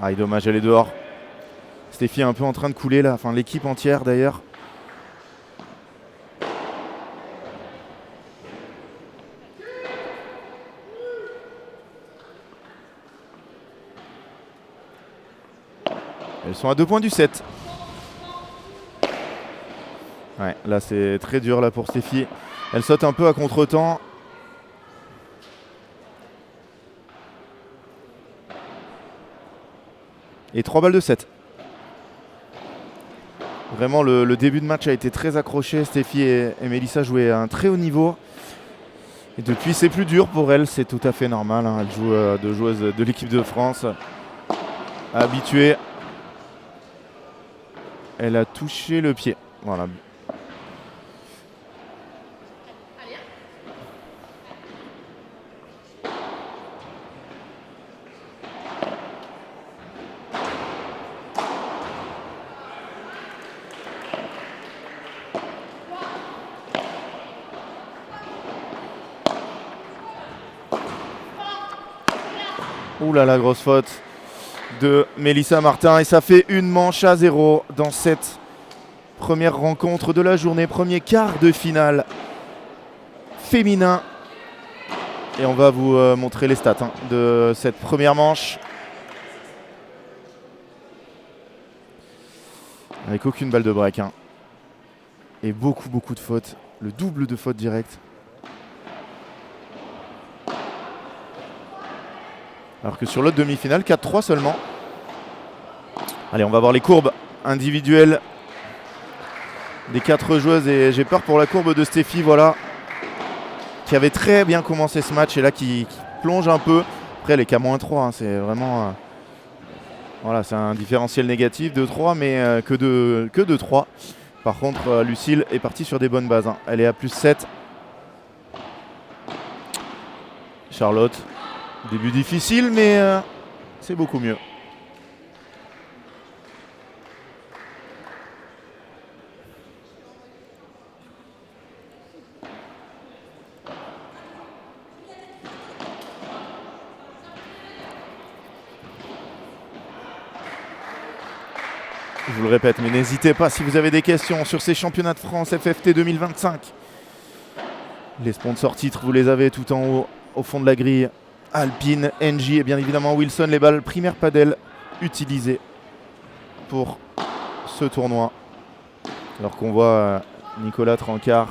Ah, dommage, elle est dehors. Stéphie est un peu en train de couler là, enfin l'équipe entière d'ailleurs. Elles sont à 2 points du 7. Ouais, là c'est très dur là pour Stéphie. Elle saute un peu à contre-temps. Et 3 balles de 7. Vraiment le début de match a été très accroché. Stéphie et Mélissa jouaient à un très haut niveau. Et depuis c'est plus dur pour elles, c'est tout à fait normal. Elles jouent de joueuses de l'équipe de France. Habituées. Elle a touché le pied. Voilà. Ouh là là, grosse faute de Mélissa Martin. Et ça fait une manche à 0 dans cette première rencontre de la journée. Premier quart de finale féminin. Et on va vous montrer les stats de cette première manche. Avec aucune balle de break. Et beaucoup de fautes. Le double de fautes directes. Alors que sur l'autre demi-finale, 4-3 seulement. Allez, on va voir les courbes individuelles des 4 joueuses. Et j'ai peur pour la courbe de Stéphie, voilà. Qui avait très bien commencé ce match et là qui plonge un peu. Après, elle est qu'à -3. C'est vraiment... voilà, c'est un différentiel négatif de 3, mais que de 3. Par contre, Lucille est partie sur des bonnes bases. Elle est à +7. Charlotte. Début difficile, mais c'est beaucoup mieux. Je vous le répète, mais n'hésitez pas si vous avez des questions sur ces championnats de France FFT 2025. Les sponsors titres, vous les avez tout en haut, au fond de la grille. Alpine, Engie et bien évidemment Wilson, les balles primaires padel utilisées pour ce tournoi. Alors qu'on voit Nicolas Trancard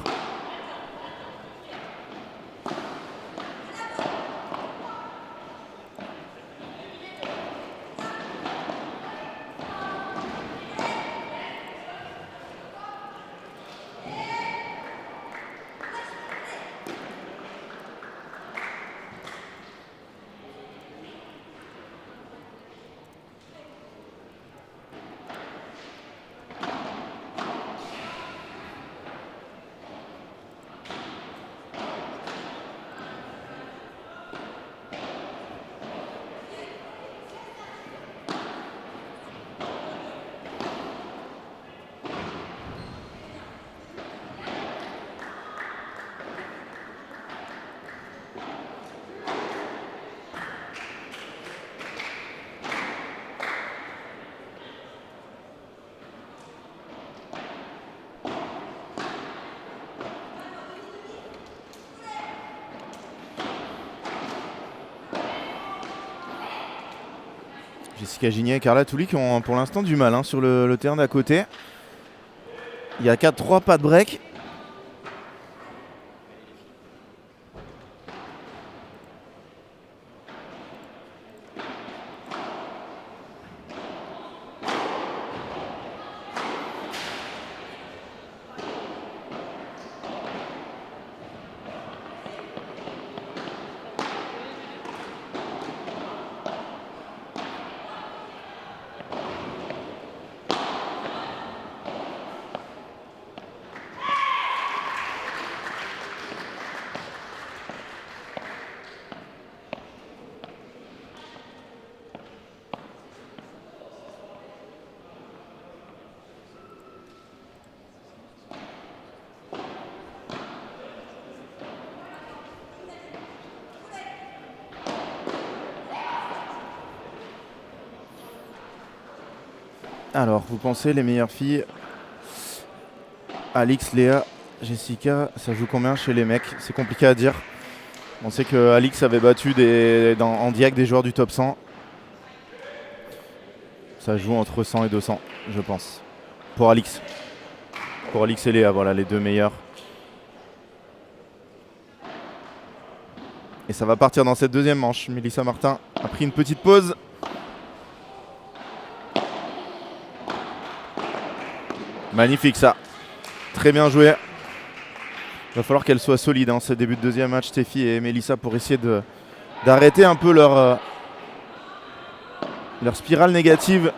Jessica Gignet et Carla Touli qui ont pour l'instant du mal sur le terrain d'à côté. Il y a 4-3, pas de break. Alors, vous pensez les meilleures filles? Alix, Léa, Jessica, ça joue combien chez les mecs? C'est compliqué à dire. On sait que Alix avait battu en diag des joueurs du top 100. Ça joue entre 100 et 200, je pense. Pour Alix. Pour Alix et Léa, voilà, les deux meilleurs. Et ça va partir dans cette deuxième manche. Mélissa Martin a pris une petite pause. Magnifique ça. Très bien joué. Il va falloir qu'elle soit solide ce début de deuxième match, Steffi et Mélissa, pour essayer d'arrêter un peu leur spirale négative.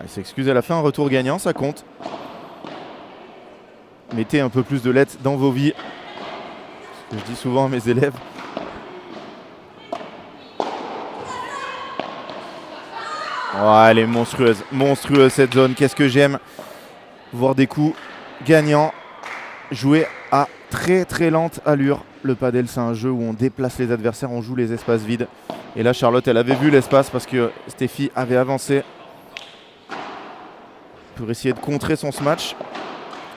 Elle s'excuse, elle a fait un retour gagnant, ça compte. Mettez un peu plus de lettres dans vos vies. Ce que je dis souvent à mes élèves. Oh, elle est monstrueuse. Monstrueuse cette zone. Qu'est-ce que j'aime voir des coups gagnants joués à très très lente allure. Le padel, c'est un jeu où on déplace les adversaires, on joue les espaces vides. Et là, Charlotte, elle avait vu l'espace parce que Steffi avait avancé pour essayer de contrer son smash.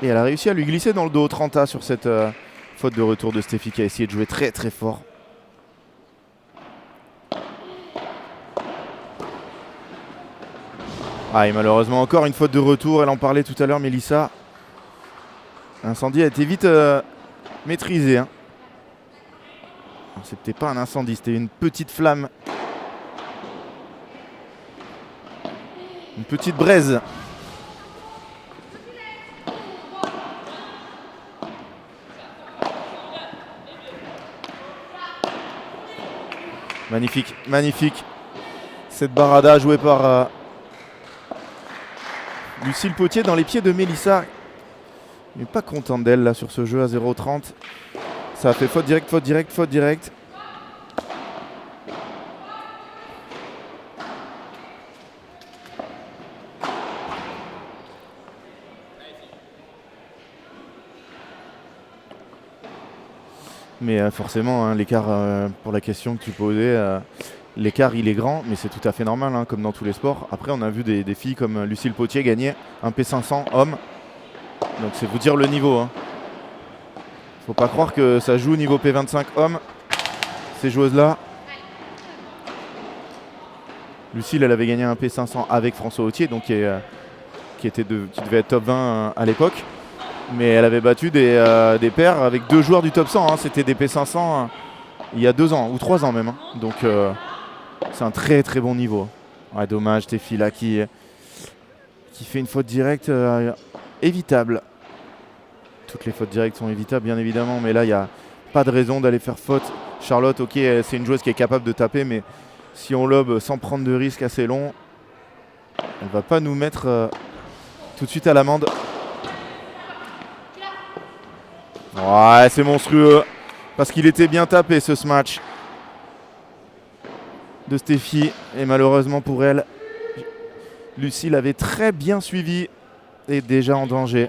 Et elle a réussi à lui glisser dans le dos 30A sur cette faute de retour de Steffi qui a essayé de jouer très très fort. Ah, et malheureusement encore une faute de retour, elle en parlait tout à l'heure, Mélissa. L'incendie a été vite maîtrisé. Hein. C'était pas un incendie, c'était une petite flamme. Une petite braise. Magnifique, magnifique. Cette barada jouée par Lucille Potier dans les pieds de Mélissa. Mais pas contente d'elle là sur ce jeu à 0,30. Ça a fait faute directe, faute directe, faute directe. Mais forcément, hein, l'écart, pour la question que tu posais, l'écart il est grand, mais c'est tout à fait normal, hein, comme dans tous les sports. Après, on a vu des filles comme Lucille Potier gagner un P500 homme. Donc c'est vous dire le niveau. Hein. Faut pas croire que ça joue au niveau P25 homme, ces joueuses-là. Lucille, elle avait gagné un P500 avec François Autier, donc qui devait être top 20 à l'époque. Mais elle avait battu des paires avec deux joueurs du top 100. Hein. C'était des P500 il y a 2 ans, ou 3 ans même. Hein. Donc c'est un très très bon niveau. Ouais, dommage, Steffi là qui fait une faute directe évitable. Toutes les fautes directes sont évitables bien évidemment, mais là il n'y a pas de raison d'aller faire faute. Charlotte, ok, c'est une joueuse qui est capable de taper, mais si on lobe sans prendre de risque assez long, elle va pas nous mettre tout de suite à l'amende. Ouais, c'est monstrueux, parce qu'il était bien tapé ce smash de Steffi, et malheureusement pour elle, Lucille avait très bien suivi et déjà en danger.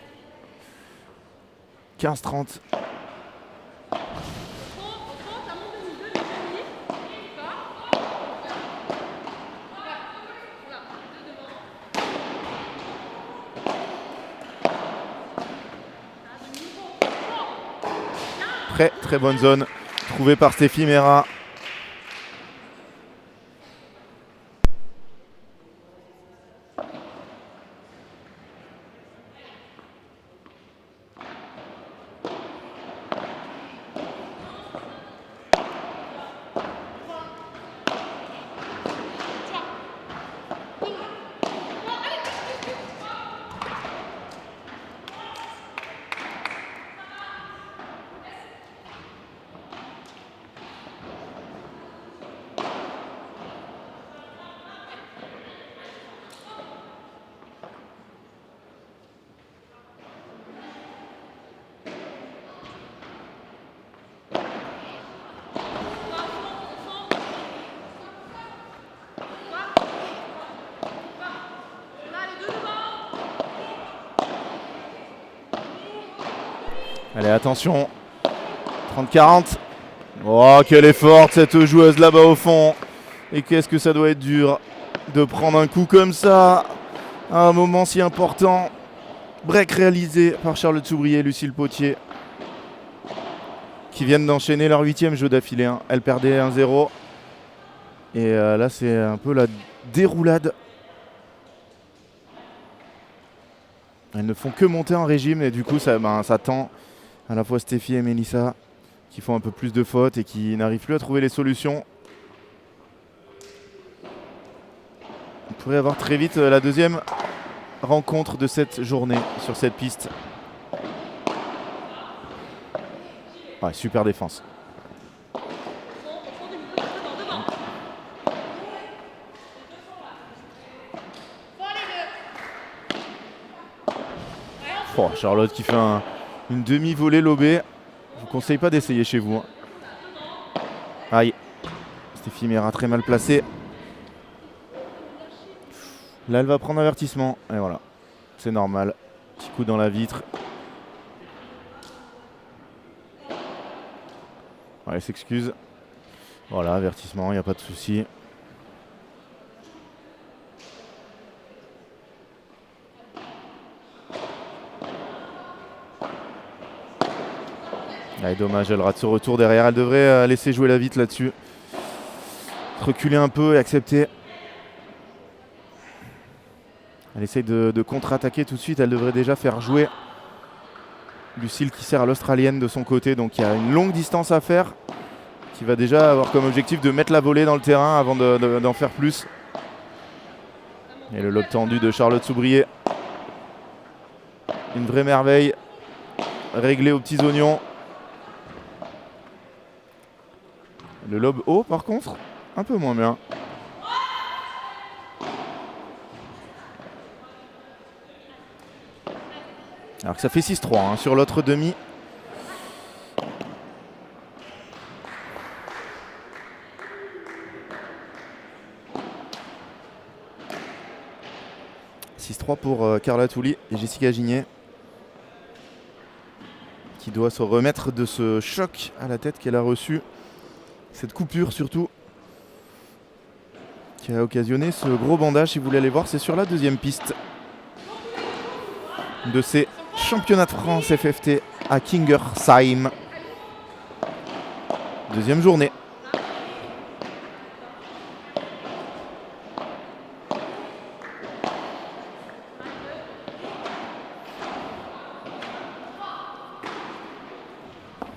15-30. Très très bonne zone trouvée par Steffi Mera. Allez, attention. 30-40. Oh, quelle est forte cette joueuse là-bas au fond. Et qu'est-ce que ça doit être dur de prendre un coup comme ça à un moment si important. Break réalisé par Charlotte Soubrier et Lucille Potier, qui viennent d'enchaîner leur 8e jeu d'affilée. Hein. Elles perdaient 1-0. Et là, c'est un peu la déroulade. Elles ne font que monter en régime et du coup, ça tend à la fois Stéphie et Mélissa qui font un peu plus de fautes et qui n'arrivent plus à trouver les solutions. On pourrait avoir très vite la deuxième rencontre de cette journée sur cette piste. Ouais, super défense. Oh, Charlotte qui fait une demi-volée lobée. Je vous conseille pas d'essayer chez vous. Hein. Aïe. Stéphie Mera très mal placée. Là, elle va prendre avertissement. Et voilà. C'est normal. Petit coup dans la vitre. Ouais, elle s'excuse. Voilà, avertissement, il n'y a pas de souci. Allez, dommage, elle rate ce retour derrière. Elle devrait laisser jouer la vitre là-dessus. Reculer un peu et accepter. Elle essaye de contre-attaquer tout de suite. Elle devrait déjà faire jouer Lucille qui sert à l'Australienne de son côté. Donc il y a une longue distance à faire. Qui va déjà avoir comme objectif de mettre la volée dans le terrain avant d'en faire plus. Et le lob tendu de Charlotte Soubrier. Une vraie merveille. Réglé aux petits oignons. Le lob haut par contre, un peu moins bien. Alors que ça fait 6-3 hein, sur l'autre demi. Pour Carla Touli et Jessica Gignet, qui doit se remettre de ce choc à la tête qu'elle a reçu. Cette coupure surtout qui a occasionné ce gros bandage. Si vous voulez aller voir, c'est sur la deuxième piste de ces championnats de France FFT à Kingersheim. Deuxième journée.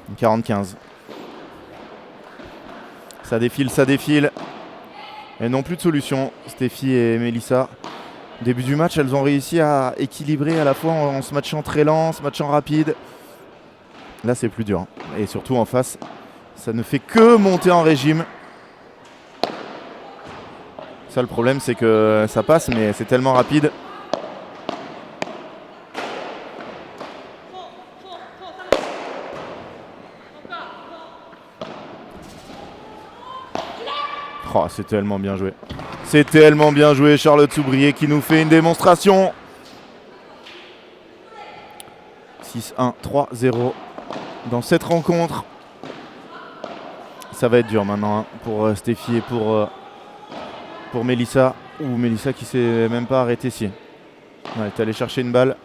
Une 40-15. Ça défile, ça défile. Et non plus de solution, Stéphie et Mélissa. Au début du match, elles ont réussi à équilibrer à la fois en se matchant très lent, en se matchant rapide. Là, c'est plus dur. Et surtout en face, ça ne fait que monter en régime. Ça, le problème, c'est que ça passe, mais c'est tellement rapide. Oh, c'est tellement bien joué. C'est tellement bien joué, Charlotte Soubrier qui nous fait une démonstration. 6-1, 3-0 dans cette rencontre. Ça va être dur maintenant hein, pour Stéphie et pour Mélissa. Ou Mélissa qui s'est même pas arrêtée ici. Elle est allée chercher une balle.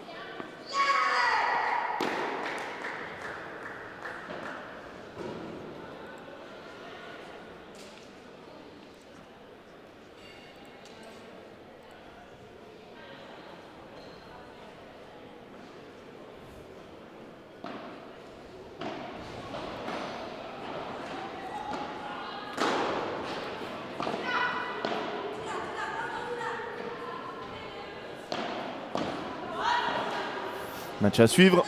Match à suivre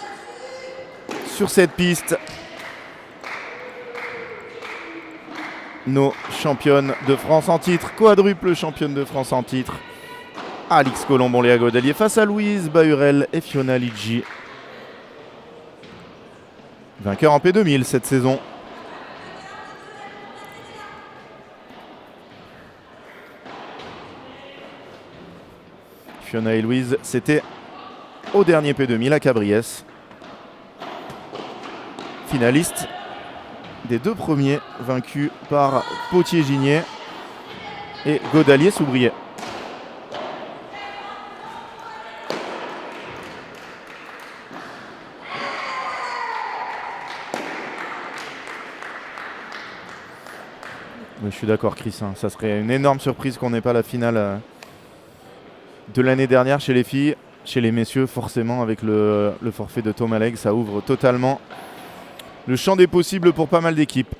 sur cette piste. Nos championnes de France en titre, quadruple championne de France en titre. Alix Colombon, Léa Godelier face à Louise Bahurel et Fiona Liggi. Vainqueur en P2000 cette saison. Fiona et Louise, c'était au dernier P2000 à Cabriès. finalistes des 2 premiers, vaincus par Potier-Gigné et Godalier-Soubrier. Oui, je suis d'accord, Chris. Ça serait une énorme surprise qu'on n'ait pas la finale de l'année dernière chez les filles. Chez les messieurs, forcément, avec le forfait de Thomas Legge, ça ouvre totalement le champ des possibles pour pas mal d'équipes.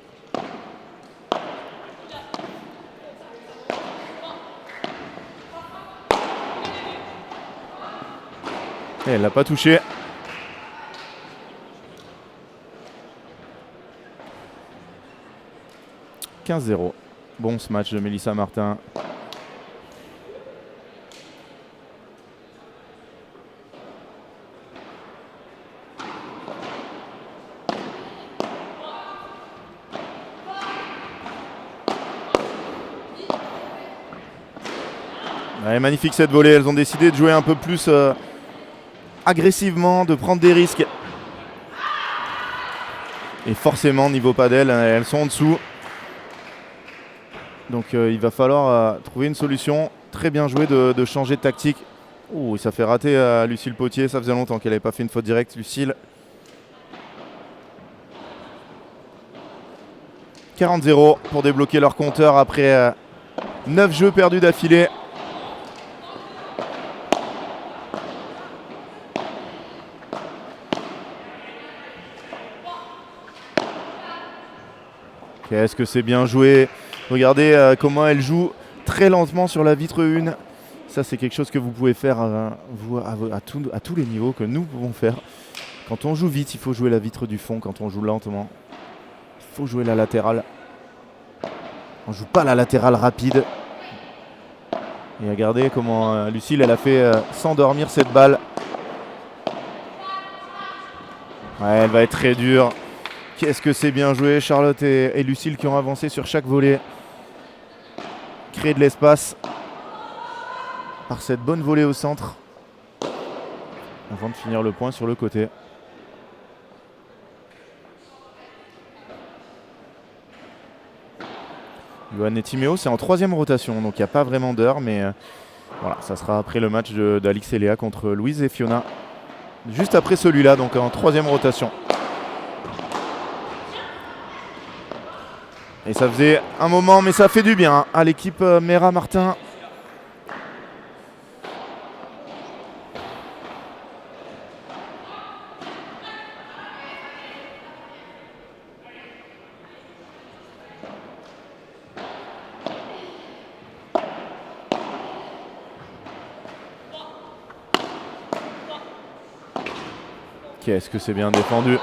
Et elle l'a pas touché. « 15-0 ». Bon ce match de Mélissa Martin. Ouais, magnifique cette volée. Elles ont décidé de jouer un peu plus agressivement, de prendre des risques. Et forcément, niveau padel, elles sont en dessous. Donc il va falloir trouver une solution. Très bien joué de changer de tactique. Ouh, ça fait rater à Lucille Potier. Ça faisait longtemps qu'elle n'avait pas fait une faute directe, Lucille. 40-0 pour débloquer leur compteur après 9 jeux perdus d'affilée. Qu'est-ce que c'est bien joué. Regardez comment elle joue très lentement sur la vitre 1. Ça, c'est quelque chose que vous pouvez faire vous, à tous les niveaux, que nous pouvons faire. Quand on joue vite, il faut jouer la vitre du fond. Quand on joue lentement, il faut jouer la latérale. On ne joue pas la latérale rapide. Et regardez comment Lucille, elle a fait s'endormir cette balle. Ouais, elle va être très dure. Qu'est-ce que c'est bien joué. Charlotte et Lucille qui ont avancé sur chaque volée. Créer de l'espace par cette bonne volée au centre avant de finir le point sur le côté. Johan et Timéo, c'est en 3e rotation, donc il n'y a pas vraiment d'heure, mais voilà, ça sera après le match d'Alix et Léa contre Louise et Fiona. Juste après celui-là, donc en 3e rotation. Et ça faisait un moment, mais ça fait du bien à l'équipe Mera Martin. Qu'est-ce que c'est bien défendu.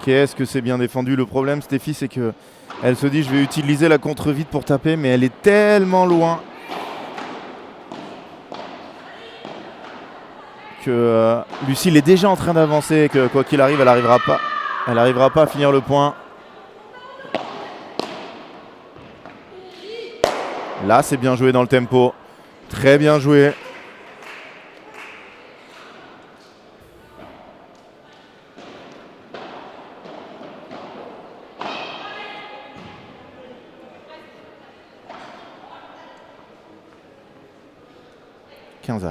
Qu'est-ce que c'est bien défendu. Le problème, Stéphie, c'est que elle se dit je vais utiliser la contre-vite pour taper, mais elle est tellement loin que Lucille est déjà en train d'avancer et que quoi qu'il arrive, elle n'arrivera pas. Elle n'arrivera pas à finir le point. Là, c'est bien joué dans le tempo. Très bien joué. Quinze.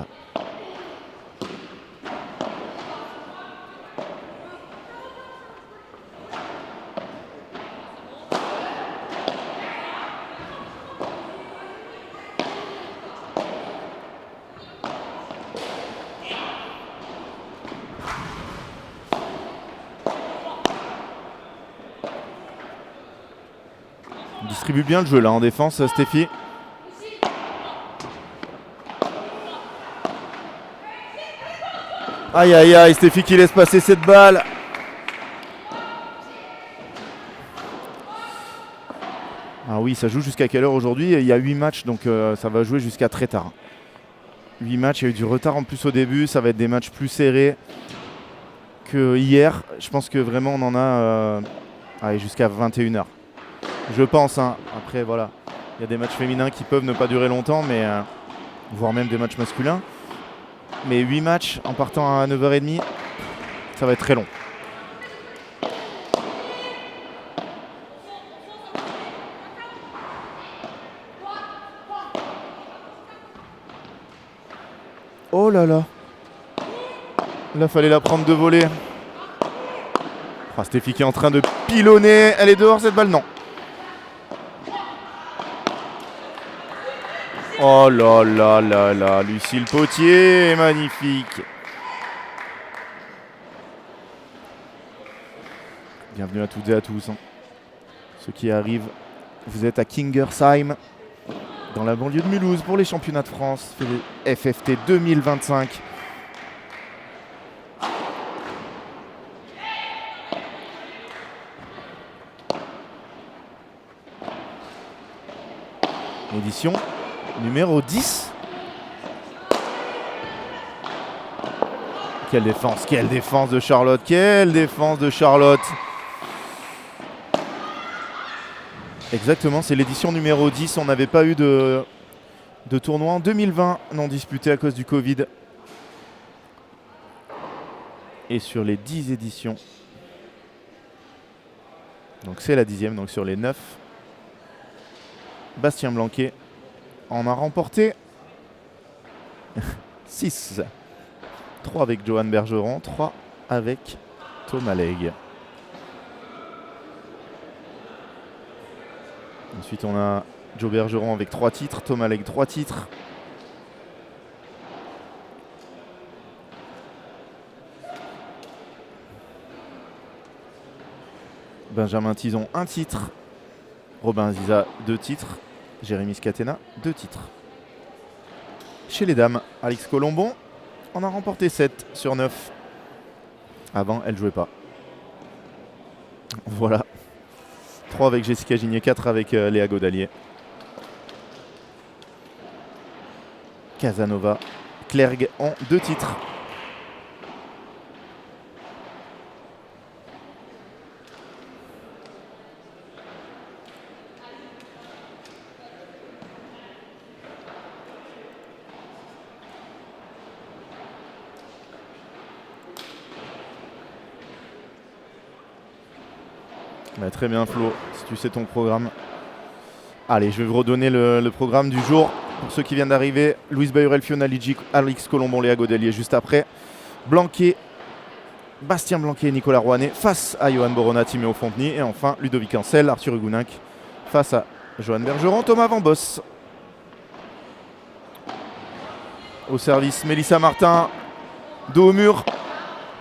On distribue bien le jeu là en défense, Stéphie. Aïe aïe aïe, Stéphie qui laisse passer cette balle. Ah oui, ça joue jusqu'à quelle heure aujourd'hui? Il y a 8 matchs, donc ça va jouer jusqu'à très tard. 8 matchs, il y a eu du retard en plus au début. Ça va être des matchs plus serrés que hier. Je pense que vraiment on en a jusqu'à 21h. Je pense. Après, voilà, il y a des matchs féminins qui peuvent ne pas durer longtemps, mais voire même des matchs masculins. Mais 8 matchs en partant à 9h30, ça va être très long. Oh là là. Là, fallait la prendre de volée. Ah, Stéphie qui est en train de pilonner. Elle est dehors cette balle, non. Oh là là là là. Lucille Potier, magnifique. Bienvenue à toutes et à tous. Ceux qui arrivent, vous êtes à Kingersheim, dans la banlieue de Mulhouse, pour les championnats de France FFT 2025. Édition numéro 10. Quelle défense de Charlotte, quelle défense de Charlotte. Exactement, c'est l'édition numéro 10. On n'avait pas eu de tournoi en 2020 non disputé à cause du Covid. Et sur les 10 éditions, donc c'est la 10e, donc sur les 9, Bastien Blanquet en a remporté 6. 3 avec Johan Bergeron, 3 avec Thomas Legge. Ensuite, on a Joe Bergeron avec 3 titres, Thomas Legge 3 titres. Benjamin Tison 1 titre, Robin Ziza 2 titres, Jérémy Scatena 2 titres. Chez les dames, Alix Colombon en a remporté 7 sur 9. Avant, elle ne jouait pas. Voilà. 3 avec Jessica Gigné, 4 avec Léa Godalier. Casanova, Clergue ont 2 titres. Bah, très bien Flo, si tu sais ton programme. Allez, je vais vous redonner le programme du jour. Pour ceux qui viennent d'arriver, Louise Bayurel, Fiona Lidji, Alix Colombon, Léa Godelier juste après. Blanquet, Bastien Blanquet et Nicolas Rouanet face à Johan Borona, Timéo Fonteny. Et enfin, Ludovic Ancel, Arthur Hugounec face à Johan Bergeron, Thomas Van Boss. Au service, Mélissa Martin, dos au mur,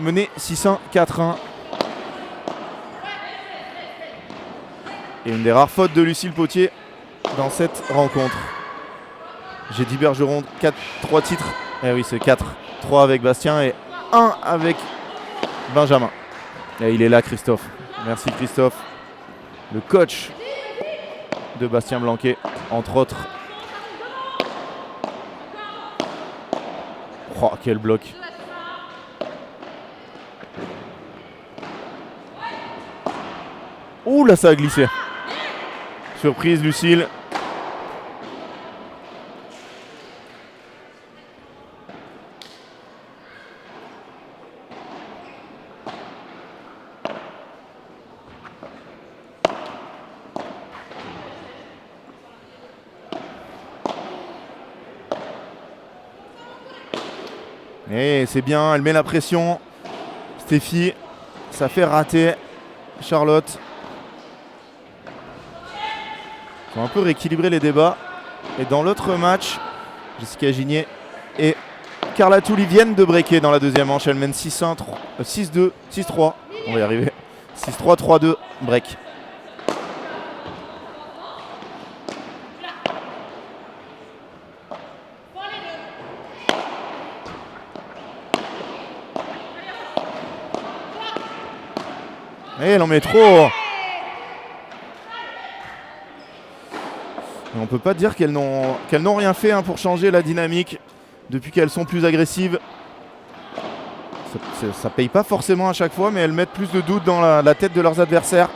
menée 6-1, 4-1. Et une des rares fautes de Lucille Potier dans cette rencontre. J'ai dit Bergeron, 3 titres. Eh oui, c'est 4. 3 avec Bastien et 1 avec Benjamin. Et il est là, Christophe. Merci Christophe. Le coach de Bastien Blanquet, entre autres. Oh, quel bloc. Ouh là, ça a glissé. Surprise, Lucille. Et c'est bien, elle met la pression. Stéphie, ça fait rater Charlotte. Ils ont un peu rééquilibré les débats. Et dans l'autre match, Jessica Gigné et Carla Touli viennent de breaker dans la deuxième manche. Elle mène 6-1, 6-2, 6-3. On va y arriver. 6-3, 3-2, break. Et elle en met trop. On ne peut pas dire qu'elles n'ont rien fait pour changer la dynamique depuis qu'elles sont plus agressives. Ça paye pas forcément à chaque fois, mais elles mettent plus de doute dans la tête de leurs adversaires.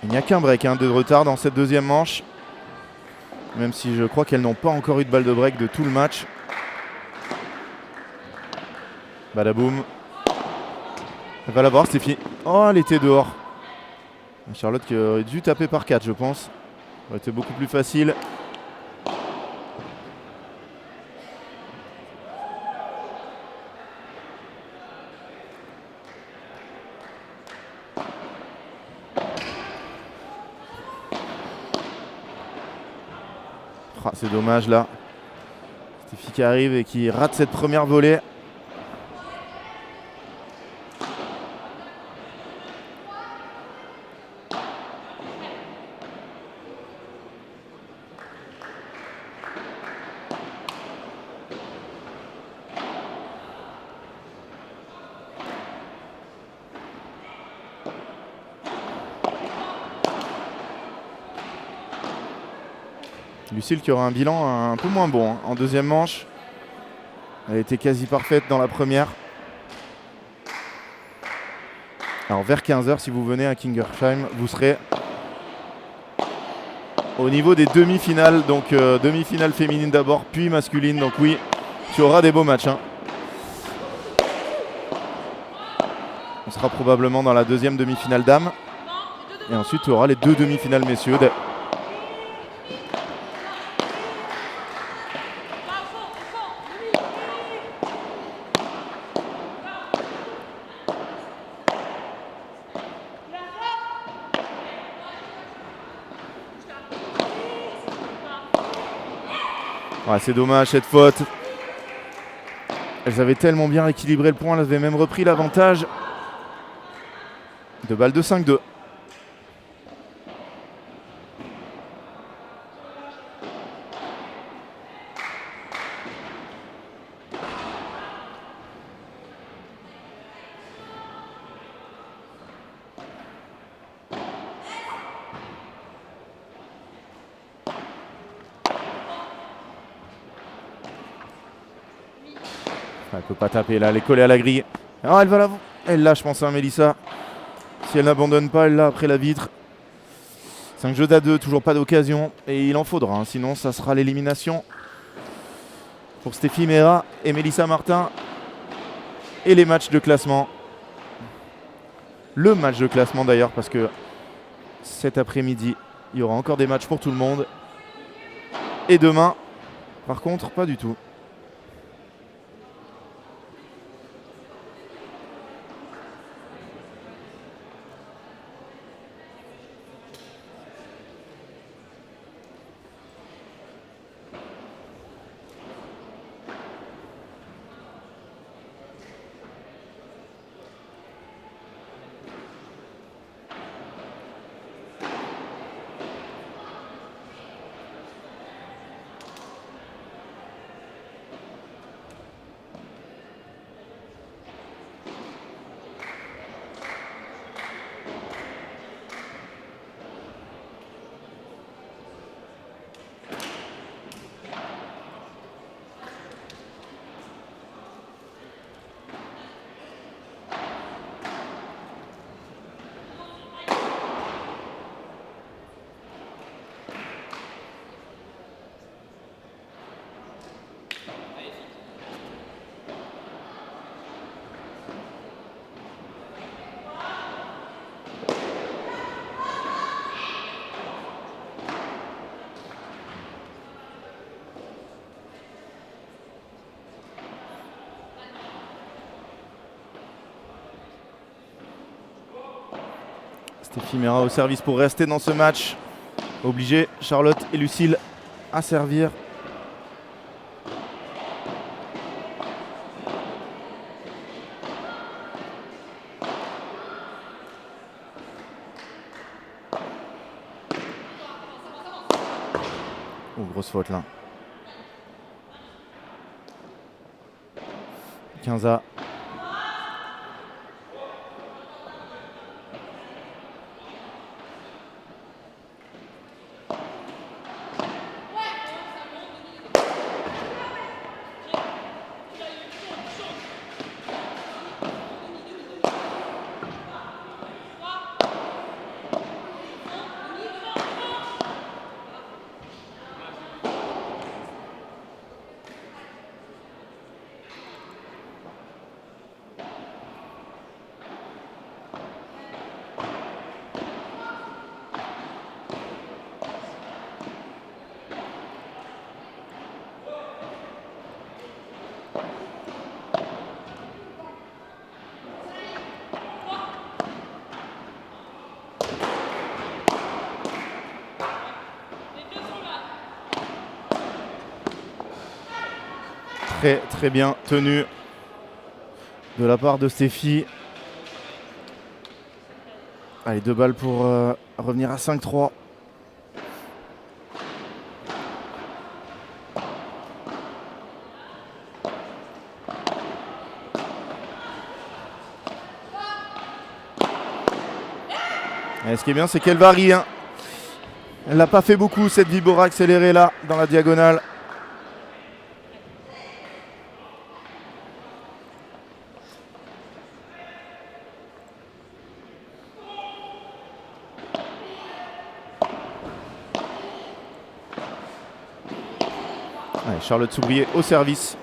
Il n'y a qu'un break de retard dans cette deuxième manche. Même si je crois qu'elles n'ont pas encore eu de balle de break de tout le match. Badaboum. Elle va l'avoir, Stéphie. Oh, elle était dehors. Charlotte qui aurait dû taper par 4, je pense. Ça aurait été beaucoup plus facile. Ah, c'est dommage là. Steffi qui arrive et qui rate cette première volée. Lucille qui aura un bilan un peu moins bon en deuxième manche. Elle était quasi parfaite dans la première. Alors vers 15h, si vous venez à Kingersheim, vous serez au niveau des demi-finales. Donc demi-finale féminine d'abord, puis masculine. Donc oui, tu auras des beaux matchs. On sera probablement dans la deuxième demi-finale dames. Et ensuite, tu auras les deux demi-finales messieurs. Ouais, c'est dommage cette faute. Elles avaient tellement bien équilibré le point, elles avaient même repris l'avantage. 2 balles de 5-2. Elle peut pas taper là, elle est collée à la grille. Alors elle va là. Elle lâche, je pense, Mélissa. Si elle n'abandonne pas, elle l'a après la vitre. 5 jeux d'A2, toujours pas d'occasion. Et il en faudra, sinon ça sera l'élimination pour Steffi Mera et Mélissa Martin. Et les matchs de classement. Le match de classement d'ailleurs, parce que cet après-midi, il y aura encore des matchs pour tout le monde. Et demain, par contre, pas du tout. Steffi Mera au service pour rester dans ce match. Obligé, Charlotte et Lucille à servir. Oh, grosse faute là. 15A. très bien tenu de la part de Steffi. Allez, 2 balles pour revenir à 5-3. Et ce qui est bien, c'est qu'elle varie. Hein. Elle n'a pas fait beaucoup, cette Vibora accélérée là, dans la diagonale. Allez, Charlotte Soubrier au service.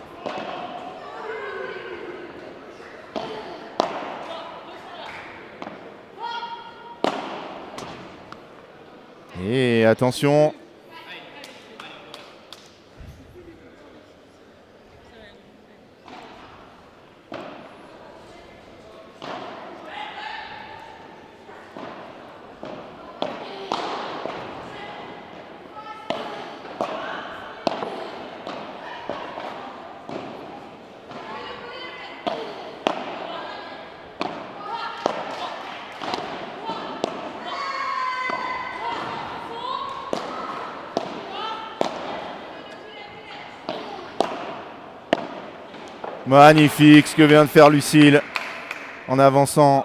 Et attention. Magnifique ce que vient de faire Lucille en avançant.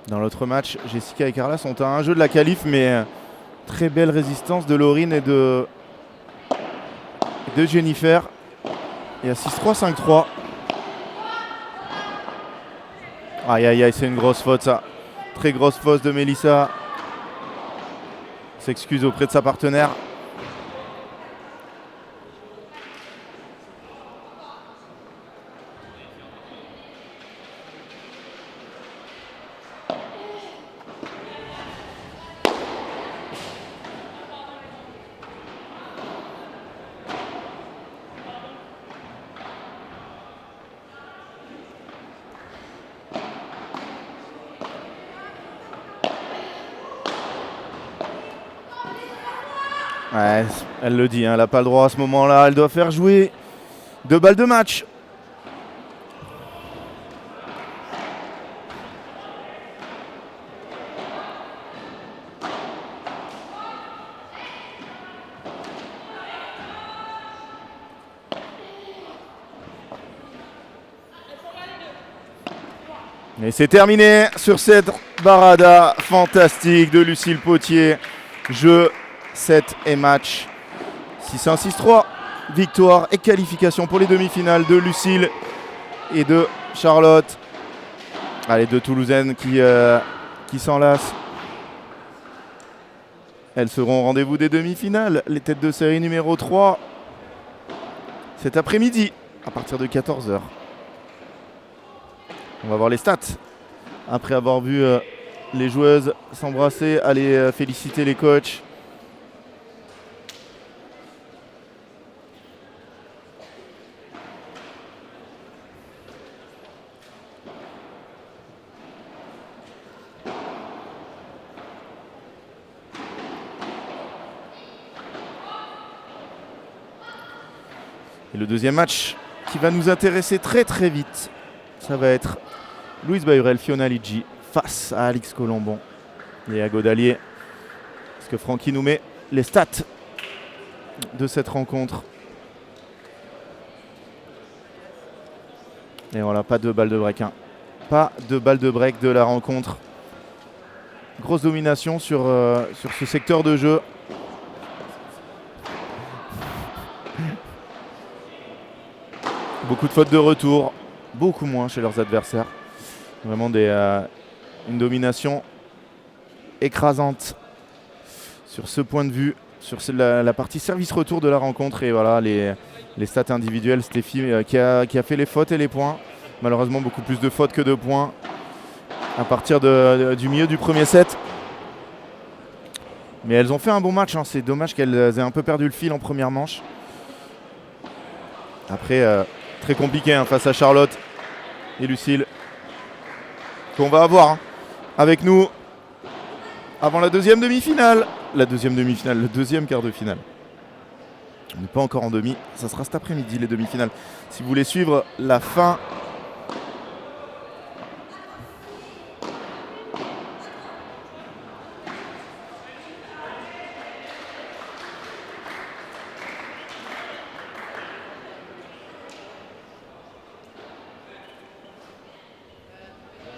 Dans l'autre match, Jessica et Carla sont à un jeu de la qualif, mais très belle résistance de Laurine et de Jennifer. Et à 6-3, 5-3. Aïe aïe aïe, c'est une grosse faute ça. Très grosse faute de Mélissa. S'excuse auprès de sa partenaire. Ouais, elle le dit, hein, elle n'a pas le droit à ce moment-là. Elle doit faire jouer 2 balles de match. Et c'est terminé sur cette barada fantastique de Lucille Potier. Jeu, set et match. 6-1, 6-3. Victoire et qualification pour les demi-finales de Lucille et de Charlotte. Allez, deux Toulousaines qui s'enlacent. Elles seront au rendez-vous des demi-finales. Les têtes de série numéro 3 cet après-midi à partir de 14h. On va voir les stats. Après avoir vu les joueuses s'embrasser, aller féliciter les coachs. Et le deuxième match qui va nous intéresser très très vite, ça va être Louise Bayurel, Fiona Liggi face à Alix Colombon et à Godalier. Est-ce que Francky nous met les stats de cette rencontre? Et voilà, pas de balle de break. Hein. Pas de balle de break de la rencontre. Grosse domination sur ce secteur de jeu. Beaucoup de fautes de retour, beaucoup moins chez leurs adversaires. Vraiment une domination écrasante sur ce point de vue, sur la partie service-retour de la rencontre. Et voilà, les stats individuelles, Steffi qui a fait les fautes et les points. Malheureusement, beaucoup plus de fautes que de points à partir du milieu du premier set. Mais elles ont fait un bon match, hein. C'est dommage qu'elles aient un peu perdu le fil en première manche. Après, très compliqué hein, face à Charlotte et Lucille. Qu'on va avoir hein, avec nous avant la deuxième demi-finale. La deuxième demi-finale, le deuxième quart de finale. On n'est pas encore en demi, ça sera cet après-midi les demi-finales. Si vous voulez suivre la fin